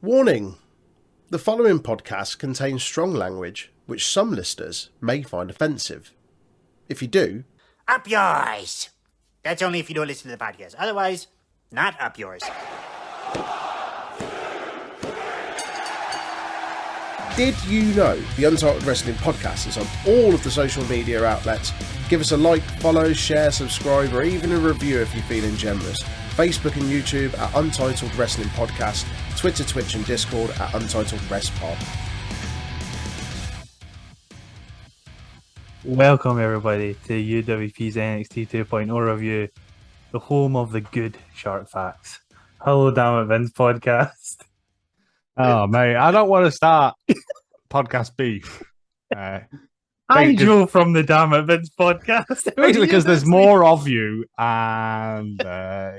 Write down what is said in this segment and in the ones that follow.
Warning! The following podcast contains strong language which some listeners may find offensive. If you do, up yours! That's only if you don't listen to the podcast. Otherwise, not up yours. did you know the Untitled Wrestling Podcast is on all of the social media outlets? Give us a like, follow, share, subscribe, or even a review if you're feeling generous. Facebook and YouTube at Untitled Wrestling Podcast, Twitter, Twitch and Discord at Untitled Rest Pod. Welcome everybody to UWP's NXT 2.0 review, the home of the good shark facts. Hello, Damn It Vince podcast. Oh, mate, I don't want to start podcast beef. I'm Joe from the Damn It Vince podcast. Basically, because there's more of you and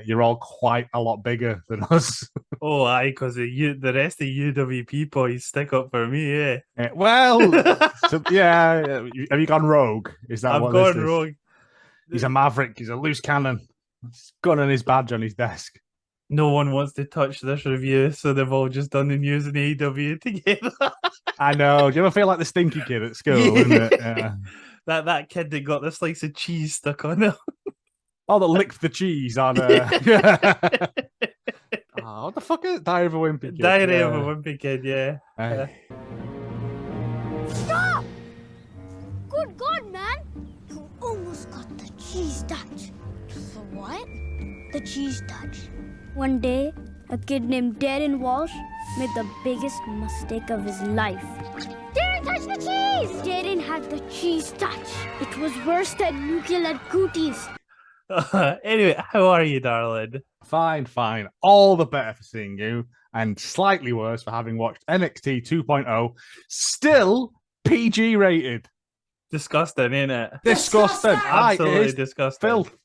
you're all quite a lot bigger than us. Oh, aye, because the rest of UWP boys stick up for me, eh? Well, yeah. Have you gone rogue? Is that I've what gone this is? rogue. He's a maverick. He's a loose cannon. He's gun and his badge on his desk. No one wants to touch this review, so they've all just done the news and AEW together. I know. Do you ever feel like the stinky kid at school, isn't it? Yeah. That kid that got the slice of cheese stuck on him. Oh, that licked the cheese on Oh, what the fuck is it? Diary of a Wimpy Kid? Diary of a Wimpy Kid, yeah. Stop! Good God, man! You almost got the cheese touch. The what? The cheese touch. One day, a kid named Darren Walsh made the biggest mistake of his life. Darren touched the cheese! Darren had the cheese touch. It was worse than nuclear cooties. Anyway, how are you, darling? Fine. All the better for seeing you, and slightly worse for having watched NXT 2.0. Still PG rated. Disgusting, ain't it? Disgusting. Absolutely disgusting. Filth.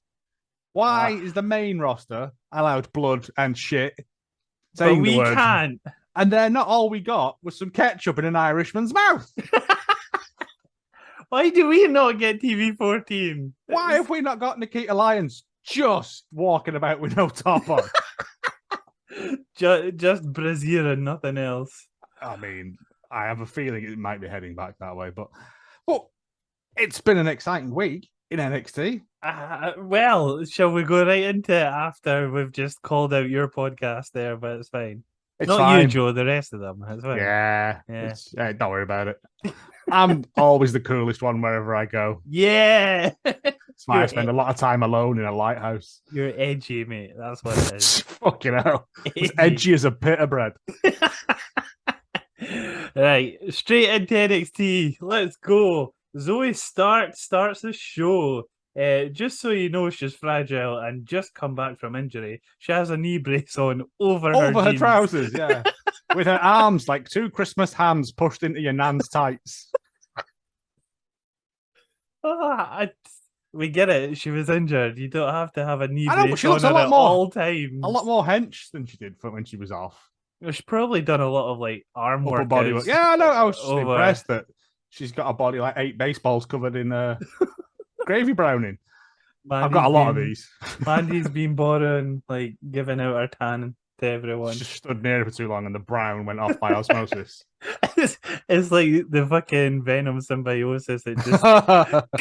Why is the main roster allowed blood and shit? But we can't. And then not all we got was some ketchup in an Irishman's mouth. Why do we not get TV14? Why have we not got Nikita Lyons just walking about with no top on? just brassiere and nothing else. I mean, I have a feeling it might be heading back that way, but it's been an exciting week in NXT. Well, shall we go right into it after we've just called out your podcast there? But it's fine. It's not fine. You, Joe. The rest of them. It's fine. Yeah. Don't worry about it. I'm always the coolest one wherever I go. Yeah. It's why I spend a lot of time alone in a lighthouse. You're edgy, mate. That's what it is. Fucking hell. It's edgy as a pita bread. Right. Straight into NXT. Let's go. Zoe starts the show. Just so you know, she's fragile and just come back from injury. She has a knee brace on over her jeans. Trousers, yeah. With her arms like two Christmas hams pushed into your nan's tights. We get it. She was injured. You don't have to have a knee brace but she looks on a lot at more, all times. A lot more hench than she did when she was off. She's probably done a lot of like arm Upper work. body work. Yeah, I know. I was just impressed that she's got a body like 8 baseballs covered in gravy browning. I've got a lot of these. Mandy's been borrowing, like, giving out her tan to everyone. She just stood near for too long and the brown went off by osmosis. It's like the fucking Venom symbiosis that just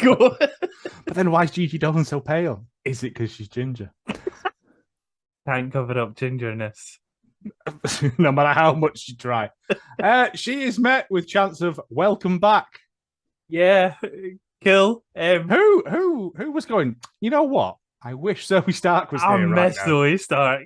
go. But then why is Gigi Dolan so pale? Is it because she's ginger? Can't cover up gingerness. No matter how much you try. She is met with chants of welcome back. Yeah. Kill. Who was going, you know what? I wish Zoe Stark was here right now. I miss Zoe Stark.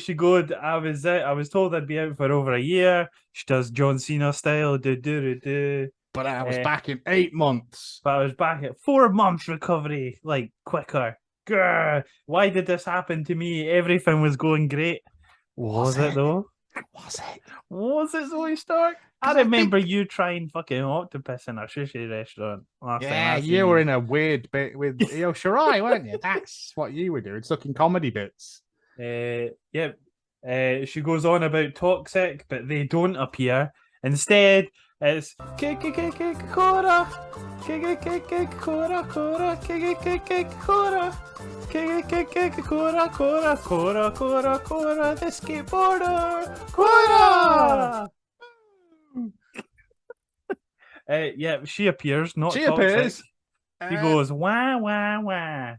She goes, I was told I'd be out for over a year. She does John Cena style. But I was back in 8 months. But I was back at 4 months recovery, like quicker. Grr, why did this happen to me? Everything was going great. Was it though? Was it Zoe Stark? I remember you trying fucking octopus in a sushi restaurant last time. Yeah, you were in a weird bit with Io Shirai, weren't you? That's what you were doing, stuck in comedy bits. Yep. She goes on about Toxic, but they don't appear. Instead, it's Cora, Cora, Cora, Cora, the skateboarder, Cora. Yeah, she appears. Not She toxic. appears. She goes wah wah wah.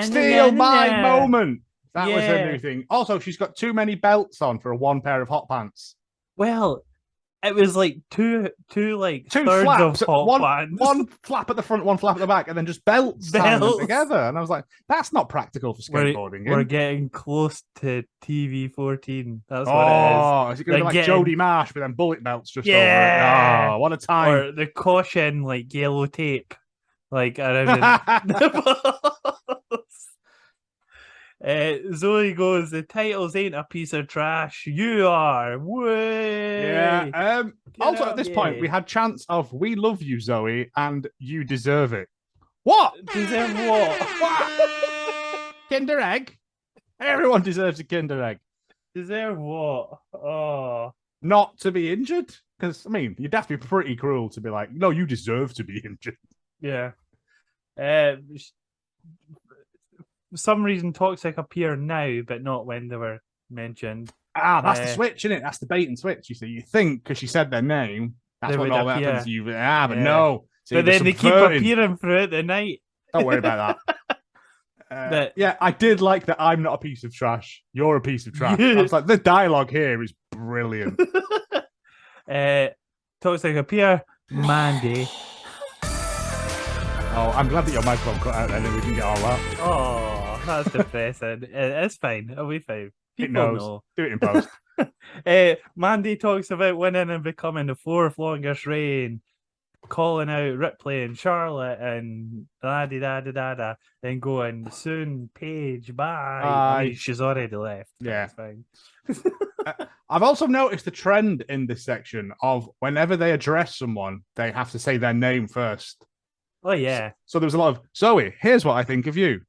Steal my moment. That was her Yeah. new thing. Also, she's got too many belts on for a one pair of hot pants. Well, it was like two like Two thirds flaps, of hot pants. one flap at the front, one flap at the back, and then just belts tying them together. And I was like, that's not practical for skateboarding. We're getting close to TV 14. That's what Oh, is it going to be like getting- Jodie Marsh with them bullet belts just Yeah. over it? Oh, what a it is. time. Or the caution like yellow tape, like around Zoe goes, the titles ain't a piece of trash. You are. Way. Yeah. Also, out, at this point, yeah. we had chants of "We love you, Zoe," and "You deserve it." What? Deserve what? Kinder egg? Everyone deserves a Kinder egg. Deserve what? Oh. Not to be injured, because I mean, you'd have to be pretty cruel to be like, "No, you deserve to be injured." Yeah. For some reason, Toxic appear now, but not when they were mentioned. Ah, that's the switch, isn't it? That's the bait and switch. You see, you think because she said their name, that's They what would all appear. happens. But Yeah. no. See, But they're then they keep subverting. appearing throughout the night. Don't worry about that. Yeah, I did like that. I'm not a piece of trash. You're a piece of trash. I was like, the dialogue here is brilliant. Toxic appear Mandy. Oh, I'm glad that your microphone cut out then and we didn't get all that. Oh, that's depressing. It's fine. It'll be fine. It People knows. know. Do it in post. Mandy talks about winning and becoming the fourth longest reign, calling out Ripley and Charlotte and da-da-da-da-da, then going, soon, Paige, bye. I mean, she's already left. Yeah. That's fine. I've also noticed the trend in this section of whenever they address someone, they have to say their name first. Oh, yeah. So there was a lot of, Zoe, here's what I think of you.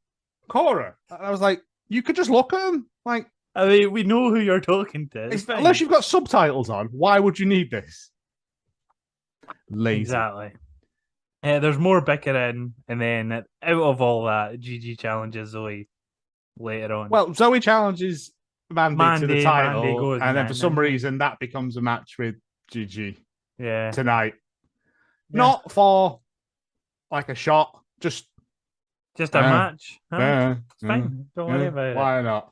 Cora. I was like, you could just look at them. Like, I mean, we know who you're talking to. It's fine. unless you've got subtitles on, why would you need this? Lazy. Exactly. There's more bickering, and then out of all that, Gigi challenges Zoe later on. Well, Zoe challenges Mandy to the title, Mandy goes, and then nah, for some nah. reason that becomes a match with Gigi yeah. tonight. Yeah. Not for like a shot, just a match. Huh? It's fine. mm, Don't worry about it. Why not?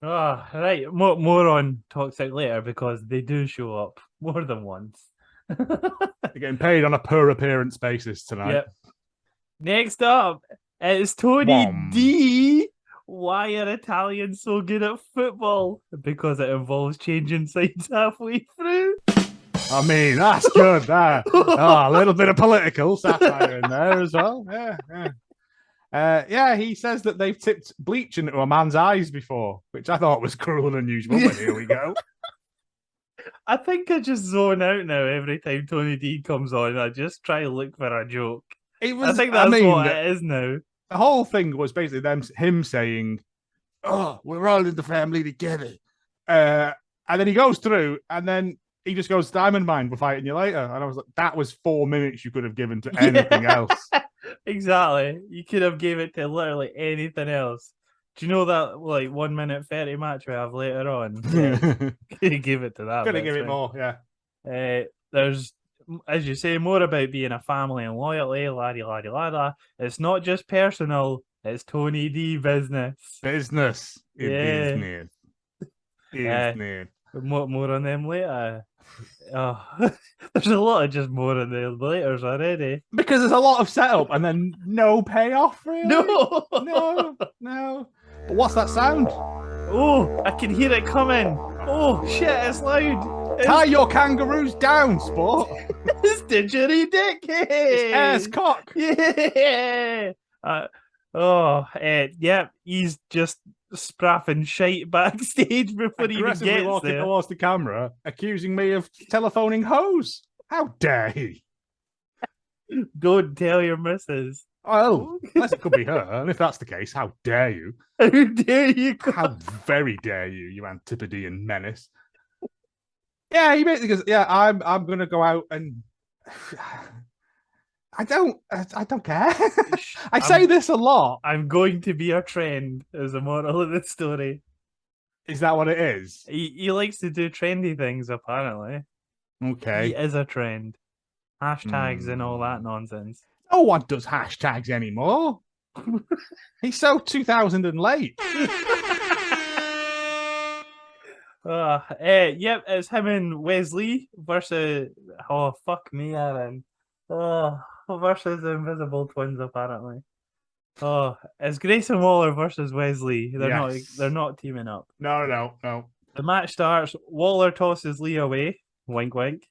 Oh, right. More on Toxic later because they do show up more than once. They're getting paid on a per appearance basis tonight. Yep. Next up, it's Tony Wham. D. Why are Italians so good at football? Because it involves changing sides halfway through. I mean, that's good. There. A little bit of political satire in there as well. Yeah. He says that they've tipped bleach into a man's eyes before, which I thought was cruel and unusual. But here we go. I think I just zone out now every time Tony D comes on. I just try to look for a joke. I think that's what it is now. The whole thing was basically him saying, "Oh, we're all in the family together," and then he goes through, and then he just goes, "Diamond Mine, we're fighting you later." And I was like, "That was 4 minutes you could have given to anything else." Exactly. You could have gave it to literally anything else. Do you know that like 1 minute 30 match we have later on? Yeah. Give it to that. Gonna give it more, yeah. There's, as you say, more about being a family and loyalty, laddy. It's not just personal, it's Tony D business. Business. Yeah. Business. More on them later. Oh, there's a lot of just more on them later already. Because there's a lot of setup and then no payoff, really. No. No. But what's that sound? Oh, I can hear it coming. Oh, shit, it's loud. Tie your kangaroos down, sport. It's Didgeridoo Dick. It's ass cock. Yeah. Yeah, he's just spraffing shite backstage before he even Aggressively gets walking there. towards the camera, accusing me of telephoning hoes. How dare he? Don't tell your missus. Oh, unless it could be her. And if that's the case, how dare you? How dare you? How very dare you, you Antipodean menace. Yeah, he basically goes, yeah, I'm gonna go out and I don't care. I say this a lot. I'm going to be a trend as the moral of the story. Is that what it is? He likes to do trendy things, apparently. Okay. He is a trend. Hashtags and all that nonsense. No one does hashtags anymore. He's so 2000 and late. Yep, it's him and Wesley versus fuck me, Aaron. Versus the Invisible Twins, apparently. It's Grayson Waller versus Wesley. They're not teaming up. No. The match starts. Waller tosses Lee away. Wink, wink.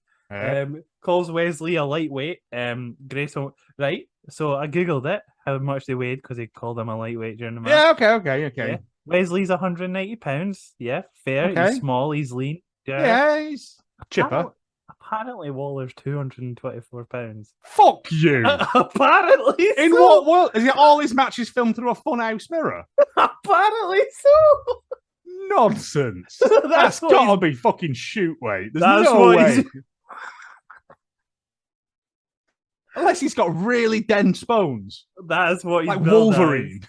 Calls Wesley a lightweight. Grayson, right? So I googled it, how much they weighed, because he called him a lightweight during the match. Yeah, okay. Yeah. Wesley's 190 pounds. Yeah, fair. Okay. He's small. He's lean. Yeah, he's chipper. Apparently, Waller's 224 pounds. Fuck you. Apparently, in so. What world? Is it all his matches filmed through a funhouse mirror? Apparently so. Nonsense. That's That's what gotta he's- be fucking shoot weight. There's That's no what way. he's- Unless he's got really dense bones, That's what he's like billed as. Wolverine.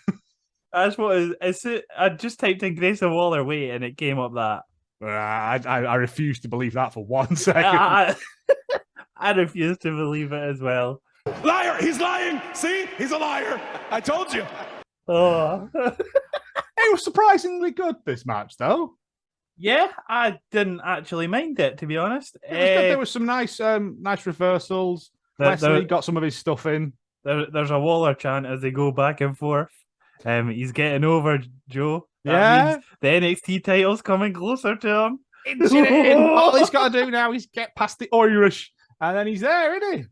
That's what I just typed in Grayson Waller weight and it came up that. I refuse to believe that for 1 second. I refuse to believe it as well. Liar! He's lying! See? He's a liar! I told you! Oh. It was surprisingly good, this match, though. Yeah, I didn't actually mind it, to be honest. It was good. There was some nice reversals. Wesley got some of his stuff in. There's a Waller chant as they go back and forth. He's getting over Joe. That means the NXT title's coming closer to him. All he's got to do now is get past the Irish, and then he's there, isn't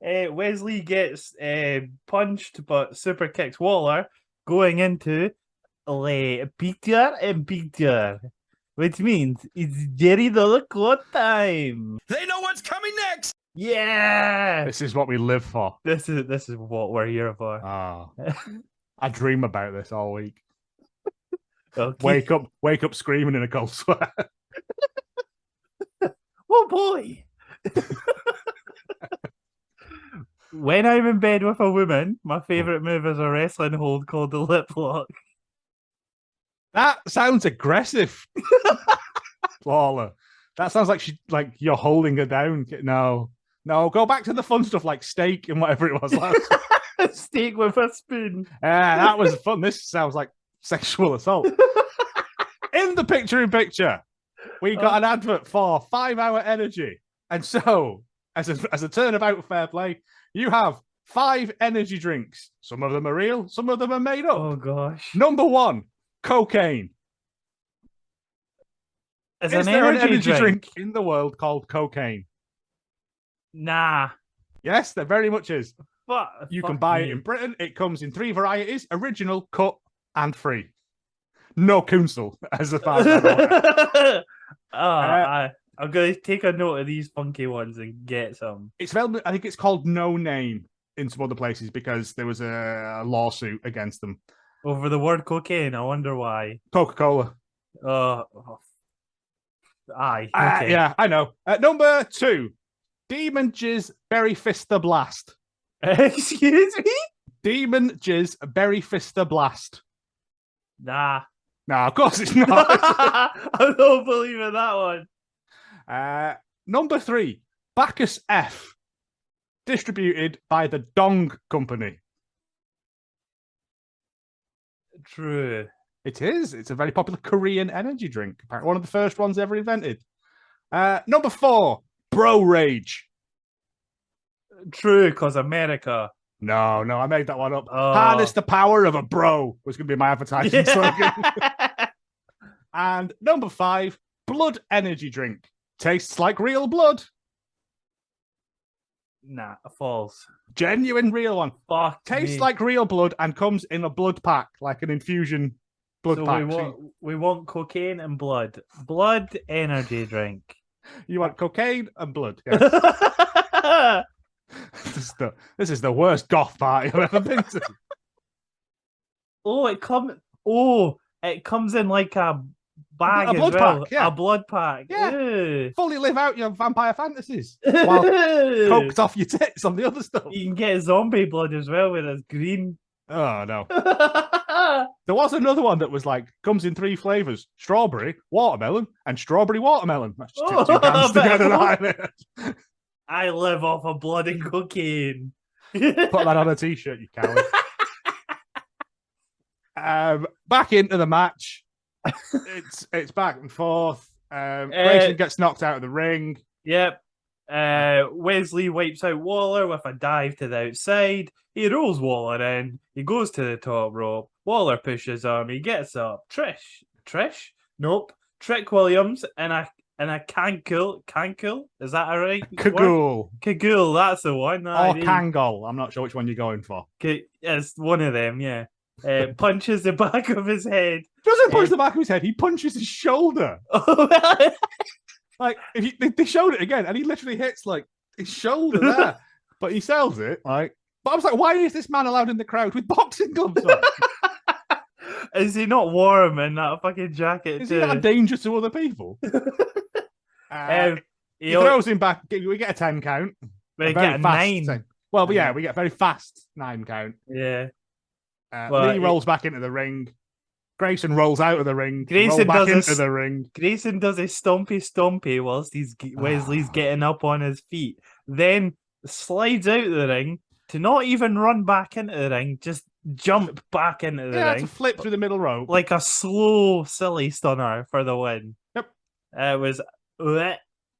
he? Wesley gets punched, but super kicks Waller, going into picture in picture, which means it's Jerry the Cloud time. They know what's coming next! Yeah, This is what we live for. this is what we're here for. I dream about this all week. Okay. Wake up screaming in a cold sweat. Oh boy. When I'm in bed with a woman, my favorite move is a wrestling hold called the lip lock. That sounds aggressive. Lawler. That sounds like you're holding her down. No, go back to the fun stuff like steak and whatever it was last. Steak with a spoon. That was fun. This sounds like sexual assault. In the picture, we got an advert for 5 Hour Energy. And so, as a turnabout fair play, you have 5 energy drinks. Some of them are real, some of them are made up. Oh gosh. Number 1, cocaine. Is there an energy drink in the world called cocaine? Nah. Yes, there very much is. But You can buy it in Britain. It comes in 3 varieties: original, cut, and free. No Kunsel, as far as I'm aware. I'm going to take a note of these funky ones and get some. It's I think it's called No Name in some other places because there was a lawsuit against them. Over the word cocaine, I wonder why. Coca-Cola. Aye. Okay. Yeah, I know. Number 2, Demon Jizz Berry Fister Blast. Excuse me? Demon Jizz Berry Fister Blast. Nah. No, of course it's not. I don't believe in that one. Number 3, Bacchus F. Distributed by the Dong Company. True. It is. It's a very popular Korean energy drink. Apparently one of the first ones ever invented. Number 4, Bro Rage. True, because America. No, I made that one up. Oh. Harness the power of a bro was going to be my advertising slogan. And number 5, Blood Energy Drink. Tastes like real blood. Nah, false. Genuine real one. Fuck Tastes me. like real blood and comes in a blood pack, like an infusion blood So pack. we want cocaine and blood. Blood energy drink. You want cocaine and blood. Yes. This is the worst goth party I've ever been to. It comes in like a bag A as blood well. pack, yeah. A blood pack. Yeah. Ew. Fully live out your vampire fantasies while coked off your tits on the other stuff. You can get zombie blood as well, where it's green. Oh no. There was another one that was like comes in 3 flavors: strawberry, watermelon, and strawberry watermelon. That's just two cans together. I live off of blood and cocaine. Put that on a t-shirt, you coward. Back into the match. It's back and forth. Grayson gets knocked out of the ring. Yep. Wesley wipes out Waller with a dive to the outside. He rolls Waller in. He goes to the top rope. Waller pushes him. He gets up. Trish? Nope. Trick Williams and a cankle. Is that alright? Cagoule. Cagoule, that's the one. Or Kangol. I'm not sure which one you're going for. It's one of them, yeah. Punches the back of his head. Doesn't punch the back of his head. He punches his shoulder. Like they showed it again, and he literally hits like his shoulder there. But he sells it. Like, but I was like, why is this man allowed in the crowd with boxing gloves on? Is he not warm in that fucking jacket? Is he not a danger to other people? He throws him back. We get a 10 count. We get a 9. 10. Well, but yeah, we get a very fast 9 count. Yeah. Lee rolls back into the ring. Grayson rolls out of the ring. Grayson back does into the ring. Grayson does a stompy whilst Wesley's getting up on his feet. Then slides out of the ring to not even run back into the ring, just jump back into the ring. To flip through the middle rope. Like a slow, silly stunner for the win. Yep. It was...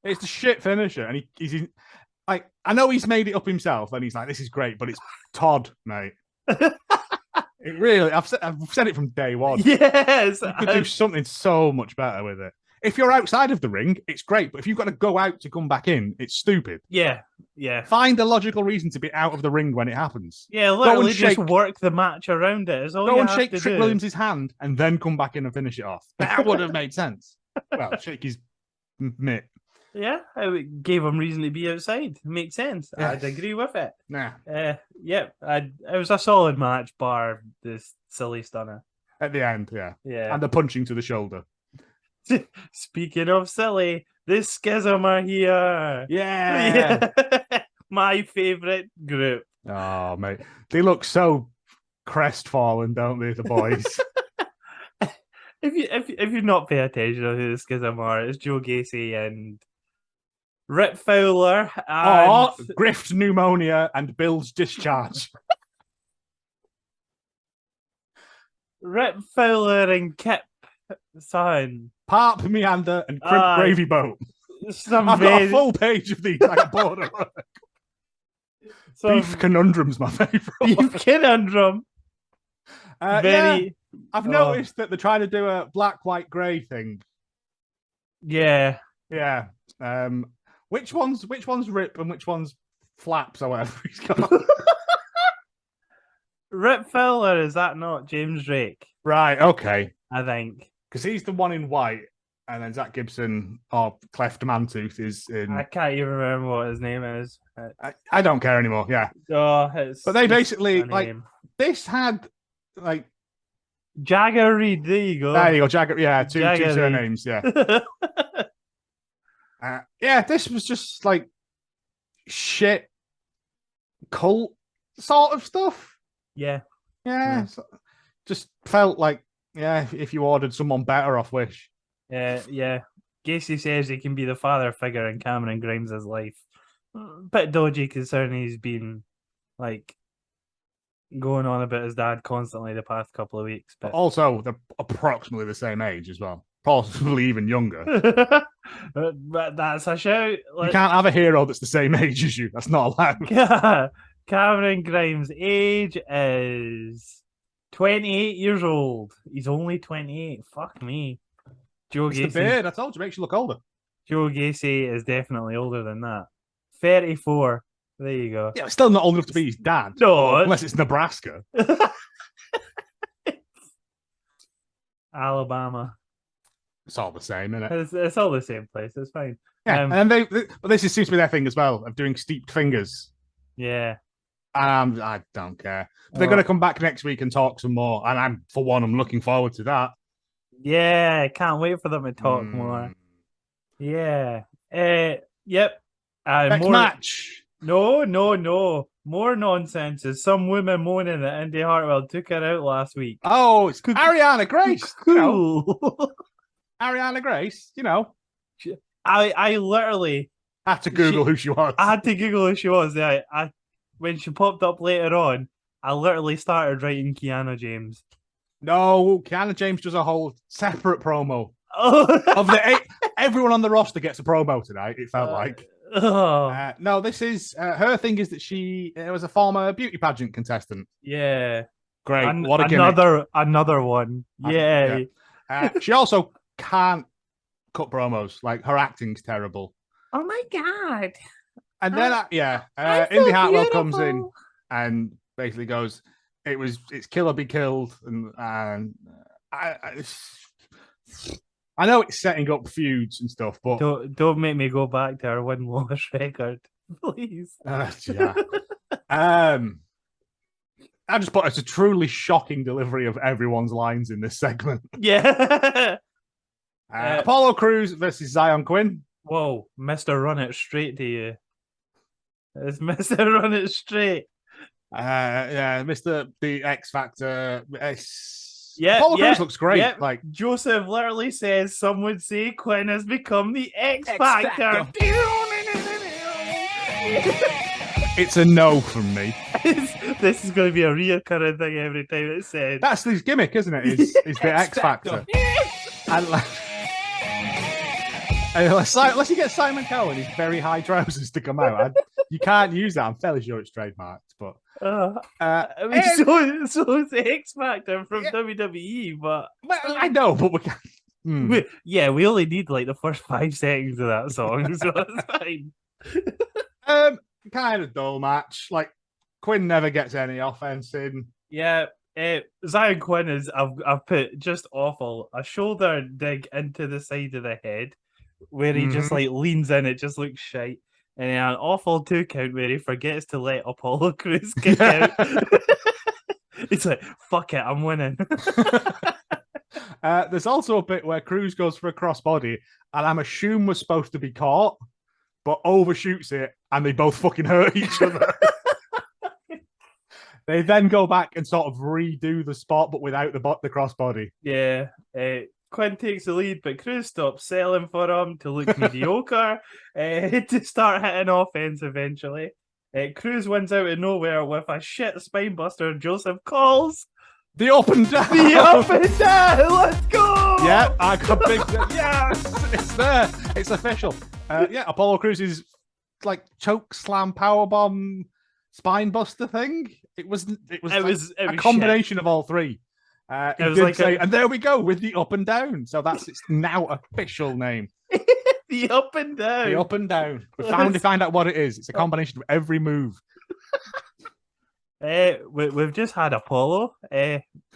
It's the shit finisher. And he's like, I know he's made it up himself, and he's like, this is great, but it's Todd, mate. It really, I've said it from day one. Yes. You could do something so much better with it. If you're outside of the ring, it's great, but if you've got to go out to come back in, it's stupid. Yeah. Find a logical reason to be out of the ring when it happens. Yeah, literally just work the match around it. Go and shake Trick Williams' hand and then come back in and finish it off. That would have made sense. Well, shake his mitt. Yeah, it gave him reason to be outside. Makes sense. Yes. I'd agree with it. Nah. It was a solid match, bar this silly stunner. At the end, yeah. Yeah. And the punching to the shoulder. Speaking of silly, the Schism are here. Yeah. My favourite group. Oh, mate. They look so crestfallen, don't they, the boys? If you're not paying attention to who the Schism are, it's Joe Gacy and Rip Fowler and Grift pneumonia and Bill's discharge. Rip Fowler and Kip Son. Parp Meander and Crimp Gravy Boat. I've got a full page of these. I board Beef Conundrum's my favourite. Beef Conundrum. I've noticed that they're trying to do a black, white, grey thing. Yeah. Yeah. Which one's Rip and which one's Flaps or whatever he's called? Rip Fowler, is that not James Drake? Right, okay. I think. Because he's the one in white, and then Zach Gibson or Cleft Mantooth is in... I can't even remember what his name is. I don't care anymore, yeah. But they basically, like, this had, like... Jagger Reed, there you go. There you go, Jagger, yeah, two surnames, yeah. This was just, like, shit cult sort of stuff. Yeah. So, just felt like, if you ordered someone better off Wish. Yeah. Gacy says he can be the father figure in Cameron Grimes' life. Bit dodgy concerning he's been, like, going on about his dad constantly the past couple of weeks. But also, they're approximately the same age as well. Possibly even younger. but that's a shout. You can't have a hero that's the same age as you. That's not allowed. Cameron Grimes' age is 28 years old. He's only 28. Fuck me. Joe It's Gacy. the beard, I told you, makes you look older. Joe Gacy is definitely older than that. 34. There you go. Yeah, still not old enough to be his dad. No. Unless it's Nebraska. Alabama. It's all the same, isn't it? It's all the same place. It's fine. Yeah, and this seems to be their thing as well, of doing steeped fingers. Yeah. I don't care. But they're going to come back next week and talk some more. And I'm looking forward to that. Yeah, can't wait for them to talk more. Yeah. Yep. Next match. No. More nonsense is some woman moaning that Indy Hartwell took her out last week. Oh, it's Ariana Grace. Cool. Ariana Grace, you know. I literally had to Google who she was. I had to Google who she was. I when she popped up later on, I literally started writing Kiana James. No, Kiana James does a whole separate promo. Oh. Of the everyone on the roster gets a promo tonight, it felt like. No, this is her thing is that she was a former beauty pageant contestant. Yeah. Great. What a gimmick. Another one. Yeah. She also can't cut promos. Like, her acting's terrible. Oh my God. And then, Indy Hartwell comes in and basically goes, it's kill or be killed. And I know it's setting up feuds and stuff, but don't make me go back to our win-loss record, please. Yeah. I just put it's a truly shocking delivery of everyone's lines in this segment. Yeah. Apollo Crews versus Zion Quinn. Whoa, Mr. Run It Straight to you. It's Mr. Run It Straight. Mr. The X Factor. Apollo Crews looks great. Yeah. Like Joseph literally says, some would say Quinn has become the X Factor. It's a no from me. This is going to be a reoccurring thing every time it's said. That's his gimmick, isn't it? Is the X Factor. Unless you get Simon Cowell in his very high trousers to come out, you can't use that. I'm fairly sure it's trademarked, but so is the X Factor from WWE, but I know, but we can't. We only need like the first 5 seconds of that song, so it's fine. Kind of dull match. Like, Quinn never gets any offense in. Yeah. Zion Quinn is I've put just awful. A shoulder dig into the side of the head where he just like leans in, it just looks shite. And then an awful 2 count where he forgets to let Apollo Crews kick out. It's like, fuck it, I'm winning. There's also a bit where Crews goes for a crossbody, and I'm assuming was supposed to be caught, but overshoots it, and they both fucking hurt each other. They then go back and sort of redo the spot, but without the crossbody. Yeah. Quinn takes the lead, but Crews stops selling for him to look mediocre, to start hitting offense eventually. Crews wins out of nowhere with a shit spinebuster. Joseph calls the up and down. The up and down. Let's go. Yeah, I got big. Yes, it's there. It's official. Apollo Crews is like choke slam powerbomb spinebuster thing. It was a combination of all three. And there we go with the up and down. So that's its now official name. The up and down. The up and down. We finally find out what it is. It's a combination of every move. We've just had Apollo.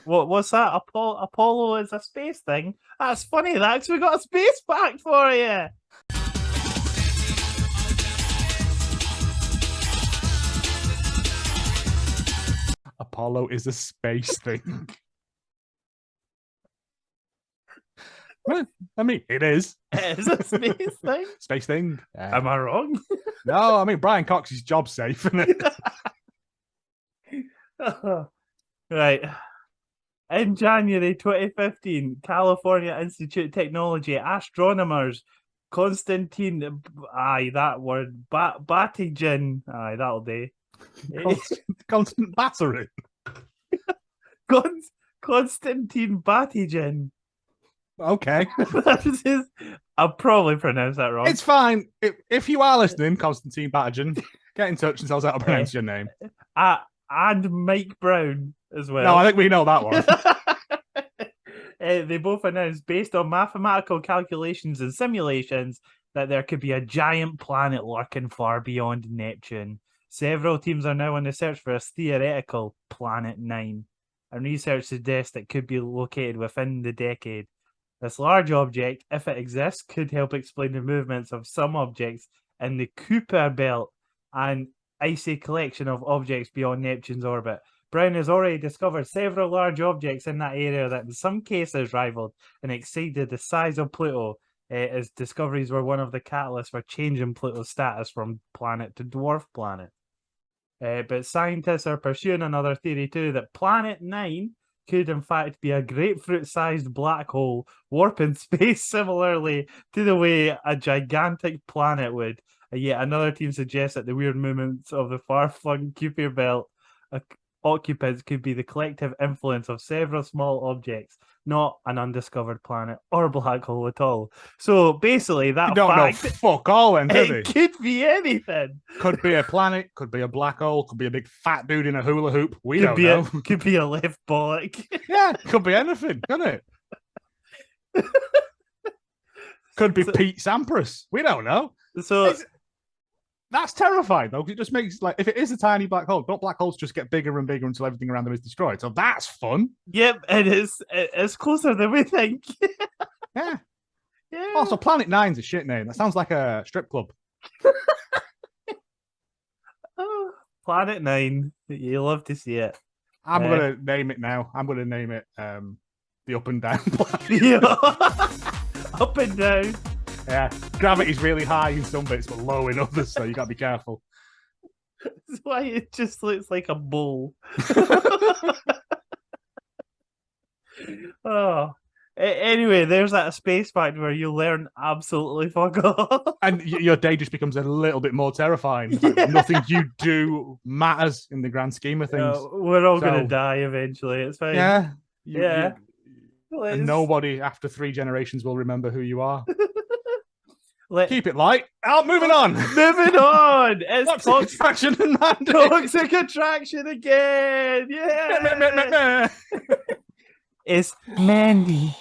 What's that? Apollo is a space thing. That's funny. That's we got a space back for you. Apollo is a space thing. Well, I mean, it is. It is a space thing. Space thing. Am I wrong? No, I mean, Brian Cox's job's safe, isn't it? Right. In January 2015, California Institute of Technology astronomers Konstantin, Batygin, that'll do. Constant battering. Konstantin Batygin. Okay. I'll probably pronounce that wrong. It's fine. If you are listening, Konstantin Batygin, get in touch and tell us how to pronounce your name. And Mike Brown as well. No, I think we know that one. They both announced, based on mathematical calculations and simulations, that there could be a giant planet lurking far beyond Neptune. Several teams are now on the search for a theoretical Planet 9, and research suggests it could be located within the decade. This large object, if it exists, could help explain the movements of some objects in the Kuiper Belt, an icy collection of objects beyond Neptune's orbit. Brown has already discovered several large objects in that area that in some cases rivaled and exceeded the size of Pluto. His discoveries were one of the catalysts for changing Pluto's status from planet to dwarf planet. But scientists are pursuing another theory too, that Planet 9 could in fact be a grapefruit-sized black hole warping space similarly to the way a gigantic planet would. And yet another team suggests that the weird movements of the far-flung Kuiper belt occupants could be the collective influence of several small objects, not an undiscovered planet or black hole at all. So basically, that You don't know fact, fuck all then, do it could be anything. Could be a planet, could be a black hole, could be a big fat dude in a hula hoop. We Could don't be know. could be a left bollock. Yeah, could be anything, couldn't it? Could be Pete Sampras. We don't know. So That's terrifying, though. 'Cause it just makes, like, if it is a tiny black hole, don't black holes just get bigger and bigger until everything around them is destroyed? So that's fun. yep, it is. It's closer than we think. Yeah. Yeah. Also, Planet Nine's a shit name. That sounds like a strip club. Oh, Planet 9. You love to see it. I'm going to name it now. I'm going to name it the Up and Down Planet. Yeah. Up and down. Yeah. Gravity's really high in some bits, but low in others, so you got to be careful. That's why it just looks like a bowl. Oh. Anyway, there's that space fact where you learn absolutely fuck all. And your day just becomes a little bit more terrifying. It's like nothing you do matters in the grand scheme of things. We're all going So- to die eventually. It's fine. Yeah. Yeah. And nobody after 3 generations will remember who you are. Let- Keep it light. Moving on. Moving on. It's Toxic Attraction and Mandy. Toxic Attraction again. Yeah. It's Mandy.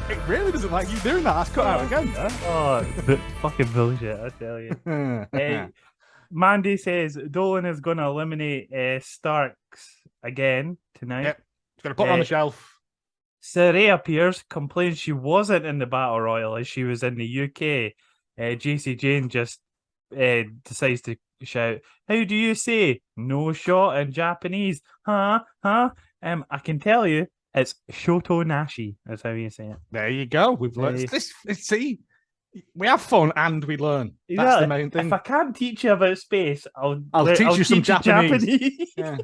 It really doesn't like you doing that. That's cut out again. Oh, fucking bullshit, I tell you. Mandy says Dolan is going to eliminate Starks again tonight. Yep. He's going to put it on the shelf. Saray appears, complains she wasn't in the Battle Royal as she was in the UK. JC Jane just decides to shout, "How do you say no shot in Japanese? Huh? I can tell you, it's Shoto Nashi. That's how you say it. There you go. We've learned this. See, we have fun and we learn. That's Exactly. the main thing. If I can't teach you about space, I'll teach you some Japanese. Japanese. Yeah.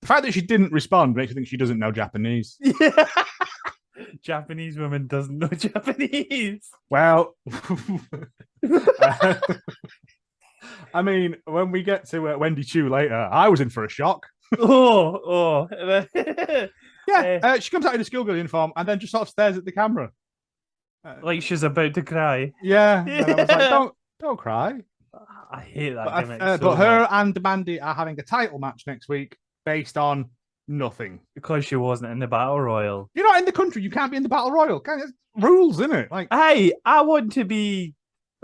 The fact that she didn't respond makes me think she doesn't know Japanese. Yeah. Japanese woman doesn't know Japanese. Well, I mean, when we get to Wendy Chu later, I was in for a shock. Oh. Yeah, she comes out in a schoolgirl uniform and then just sort of stares at the camera. Like she's about to cry. Yeah. And I was like, don't cry. I hate that gimmick so but her much. and Mandy are having a title match next week based on nothing. Because she wasn't in the Battle Royal. You're not in the country. You can't be in the Battle Royal. It's rules, isn't it? Like, Hey, I want to be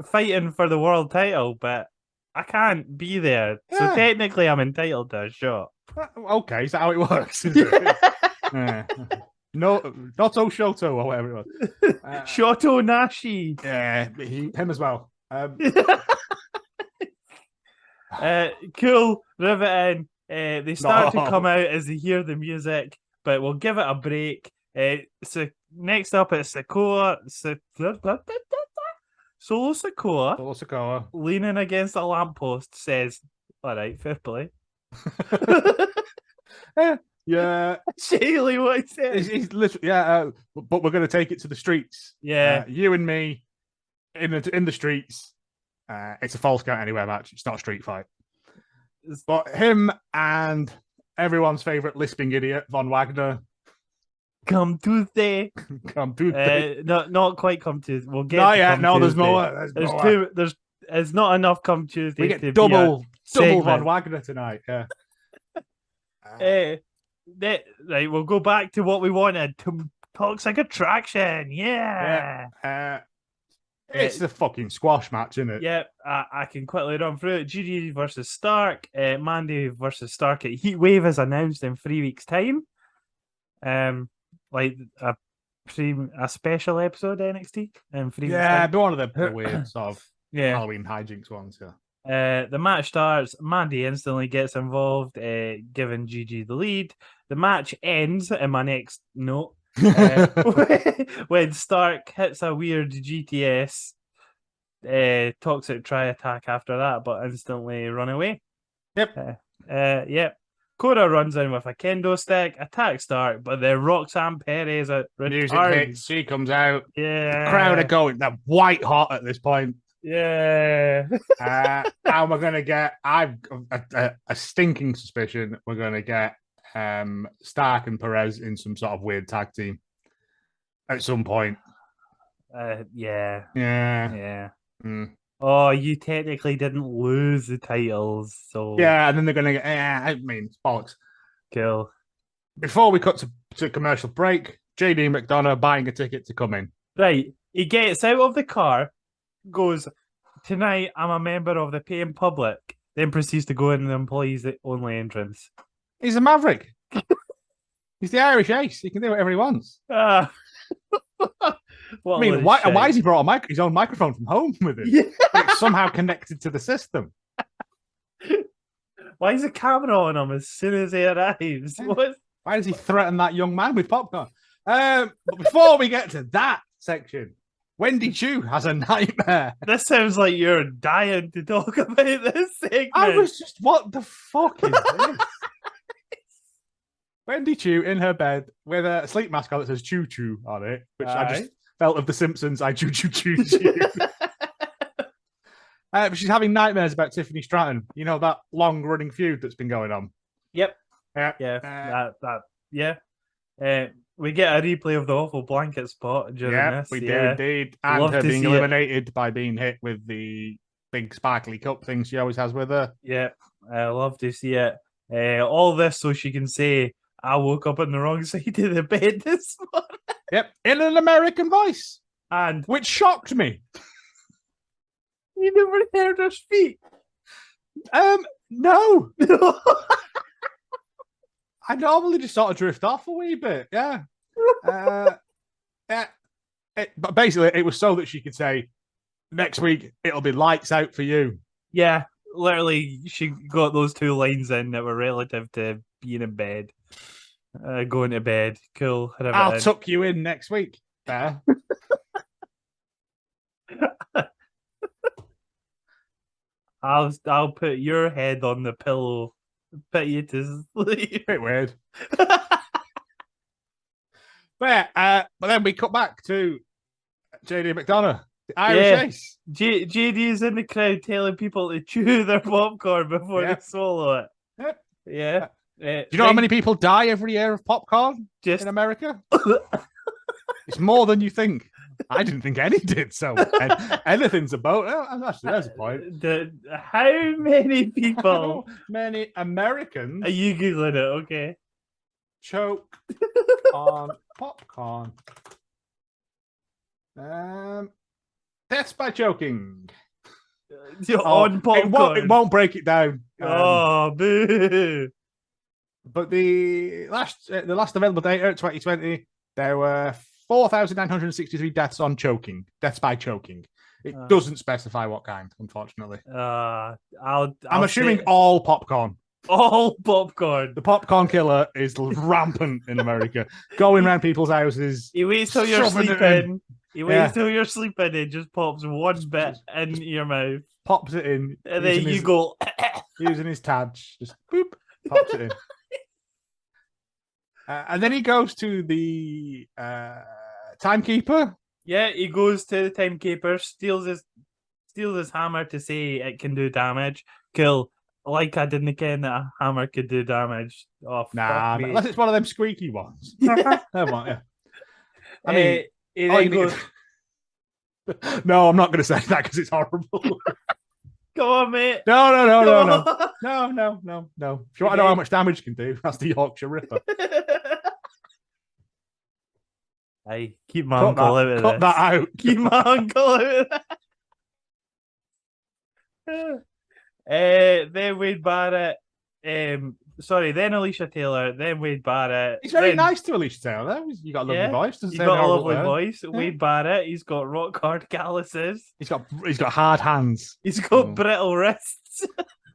fighting for the world title, but I can't be there. So Yeah. technically I'm entitled to a shot. okay, is that how it works? Is it? Yeah. No, not Shoto or whatever it was. Shoto Nashi. Yeah, him as well. Cool, riveting. They start to come out as they hear the music, but we'll give it a break. So next up it's Solo Sokoa, Solo Sokoa. leaning against a lamppost, says, "All right, fair play." Yeah, Shaylee, what he says? he's literally but we're going to take it to the streets. Yeah. You and me in the streets. It's a false count anywhere match. It's not a street fight. But him and everyone's favorite lisping idiot Von Wagner Come Tuesday. come to. Not quite come Tuesday. We'll get. No, to yeah, Come no. There's Tuesday. more. There's two. There's not enough Come Tuesday. We to get be a double segment. Von Wagner tonight. Yeah. Right, we'll go back to what we wanted. Toxic Attraction. Yeah. It's the fucking squash match, isn't it? Yeah, I can quickly run through it. Judy versus Stark. Mandy versus Stark at Heat Wave is announced in 3 weeks' time. Like a special episode NXT in 3 weeks' Yeah, time. be one of the weird sort of Yeah. Halloween hijinks ones. Yeah. The match starts. Mandy instantly gets involved, giving Gigi the lead. The match ends in my next note when Stark hits a weird GTS toxic try attack after that, but instantly run away. Yep. Yep. Cora runs in with a kendo stick, attacks Stark, but then Roxanne Perez Music returns. hits, she comes out. Yeah. The crowd are going, they're white hot at this point. Yeah. And we're going to get, I've a stinking suspicion we're going to get Stark and Perez in some sort of weird tag team at some point. Yeah. Yeah. Mm. Oh, you technically didn't lose the titles, so Yeah, and then they're going to get, I mean, it's bollocks. Cool. Before we cut to commercial break, JD McDonough buying a ticket to come in. Right. He gets out of the car, goes, "Tonight I'm a member of the paying public," then proceeds to go in the employees only entrance. He's a maverick. He's the Irish ace. He can do whatever he wants. I mean, why has he brought his own microphone from home with him? Yeah. It's somehow connected to the system. Why is the camera on him as soon as he arrives? What? Why does he threaten that young man with popcorn? But before we get to that section, Wendy Chu has a nightmare. This sounds like you're dying to talk about this segment. I was just, what the fuck is this? Wendy Chu in her bed with a sleep mask on that says choo choo on it, which I just felt of The Simpsons. I choo choo choo choo. But she's having nightmares about Tiffany Stratton. You know, that long running feud that's been going on. Yep. Yeah. We get a replay of the awful blanket spot during this. We do indeed. And Love her to being see it. eliminated by being hit with the big sparkly cup thing she always has with her. Yeah, I love to see it. All this so she can say, "I woke up on the wrong side of the bed this morning." Yep, in an American voice. And which shocked me. You never heard her speak? No. I normally just sort of drift off a wee bit, yeah. But basically, it was so that she could say, "Next week, it'll be lights out for you." Yeah, literally, she got those two lines in that were relative to being in bed. Going to bed. Cool. I'll tuck you in next week. There. I'll put your head on the pillow. Put you to sleep. Bit weird. But then we cut back to JD McDonough, the Irish ace. JD is in the crowd telling people to chew their popcorn before they swallow it. Yep. Yeah. Do you know how many people die every year of popcorn in America? It's more than you think. I didn't think any did, so anything's about. Actually, there's a point. How many people? Many Americans. Are you Googling it? Okay. Choke on popcorn. Deaths by choking. On popcorn. It won't break it down. Oh, boo. But the last available data, 2020, there were 4,963 deaths by choking. It doesn't specify what kind, unfortunately. I'm assuming all popcorn. All popcorn. The popcorn killer is rampant in America. Going around people's houses. He waits till you're sleeping. He waits till you're sleeping and just pops one bit in your mouth. Pops it in. And then you go... using his Taj. Just boop. Pops it in. And then he goes to the timekeeper. Yeah, he goes to the timekeeper, steals his hammer to say it can do damage. Cool. Like I didn't ken that a hammer could do damage. Oh, nah, unless it's one of them squeaky ones. Yeah. I mean, he goes... No, I'm not going to say that because it's horrible. Come on, mate. No. If you want to know how much damage can do, that's the Yorkshire Ripper. Hey, keep my uncle out of this. Cut that out. Keep my uncle out of that. Then Wade Barrett then Alicia Taylor, then Wade Barrett. He's very then, nice to Alicia Taylor. You got a lovely voice. Doesn't He's say got a anything lovely horrible there. voice. Wade Barrett, he's got rock hard calluses. He's got hard hands. He's got brittle wrists.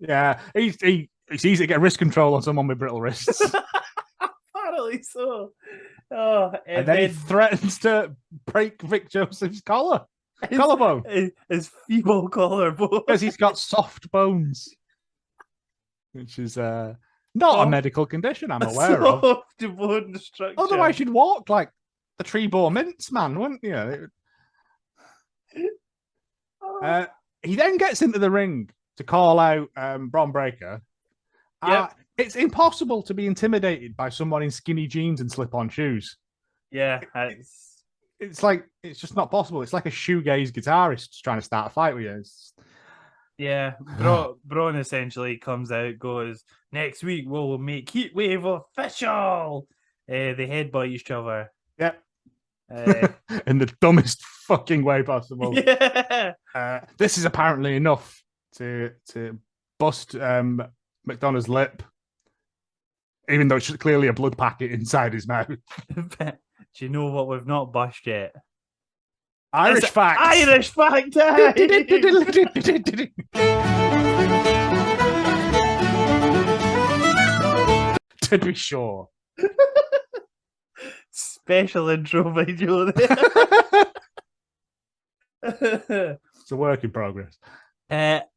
Yeah, it's easy to get wrist control on someone with brittle wrists. Apparently so. Oh, and then he threatens to break Vic Joseph's collarbone. His feeble collarbone. Because he's got soft bones. Which is not a medical condition I'm aware of. Soft bone structure. Otherwise, you'd walk like the Trebor Mints man, wouldn't you? He then gets into the ring to call out Bron Breakker. It's impossible to be intimidated by someone in skinny jeans and slip-on shoes. Yeah, it's just not possible. It's like a shoegaze guitarist trying to start a fight with you. Yeah, Braun essentially comes out, goes, next week we'll make Heatwave official. They headbutt each other. Yep. In the dumbest fucking way possible. Yeah. This is apparently enough to bust McDonough's lip, even though it's clearly a blood packet inside his mouth. Do you know what we've not bust yet? Irish facts. Irish fact time. To be sure. Special intro by Joe there. It's a work in progress.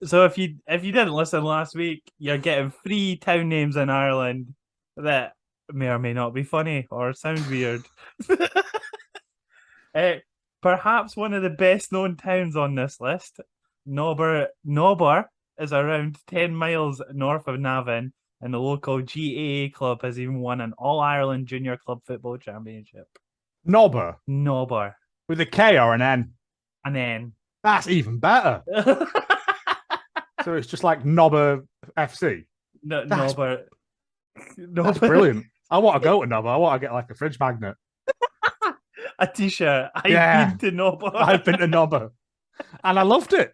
So if you didn't listen last week, you're getting 3 town names in Ireland that may or may not be funny or sound weird. Perhaps one of the best known towns on this list, Nobber, is around 10 miles north of Navan, and the local GAA club has even won an All-Ireland Junior Club Football Championship. Nobber? Nobber. With a K or an N? An N. That's even better. So it's just like Nobber FC? Nobber. That's brilliant. I want to go to Nobber. I want to get like a fridge magnet. A t-shirt. I've been to Nobber. I've been to Nobber. And I loved it.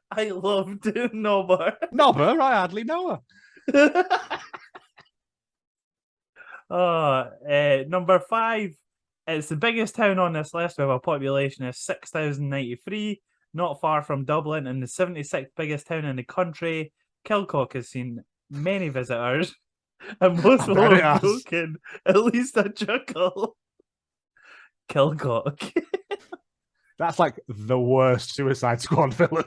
I loved Nobber. Nobber? I hardly know her. Number 5. It's the biggest town on this list with a population of 6,093, not far from Dublin, and the 76th biggest town in the country. Kilcock has seen many visitors, and most will have broken at least a chuckle. Kilcock. That's like the worst Suicide Squad villain.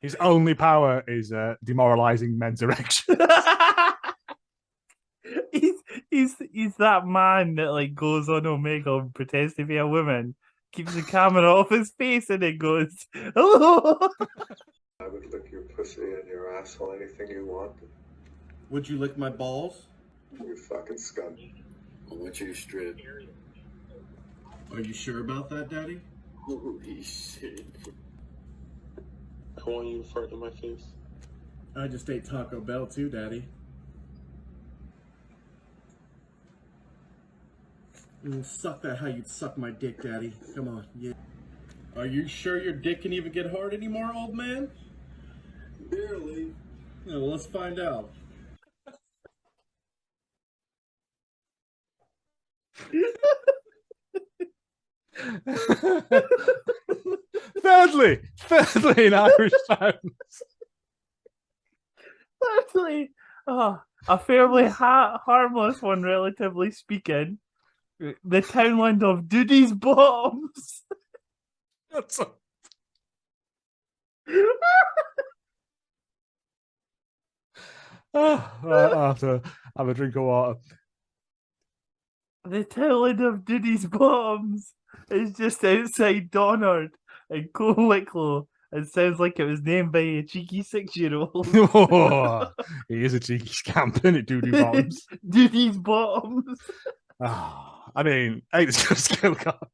His only power is demoralizing men's erections. He's that man that like goes on Omegle and pretends to be a woman, keeps the camera off his face, and it goes, "Hello." I would lick your pussy and your asshole, anything you want. Would you lick my balls? You fucking scum. I want you to strip. Are you sure about that, Daddy? Holy shit. I want you to fart in my face. I just ate Taco Bell too, Daddy. Suck that how you'd suck my dick, Daddy. Come on, yeah. Are you sure your dick can even get hard anymore, old man? Barely. Yeah, well, let's find out. Thirdly, in Irish towns. Thirdly, a fairly harmless one, relatively speaking. The townland of Dudy's Bottoms. That's a... I have to have a drink of water. The townland of Dudy's Bottoms is just outside Donard in Wicklow. It sounds like it was named by a cheeky 6-year-old. Oh, he is a cheeky scamp, isn't it, Dudy Bottoms? Dudy's Bottoms. I mean, I just Kilcock.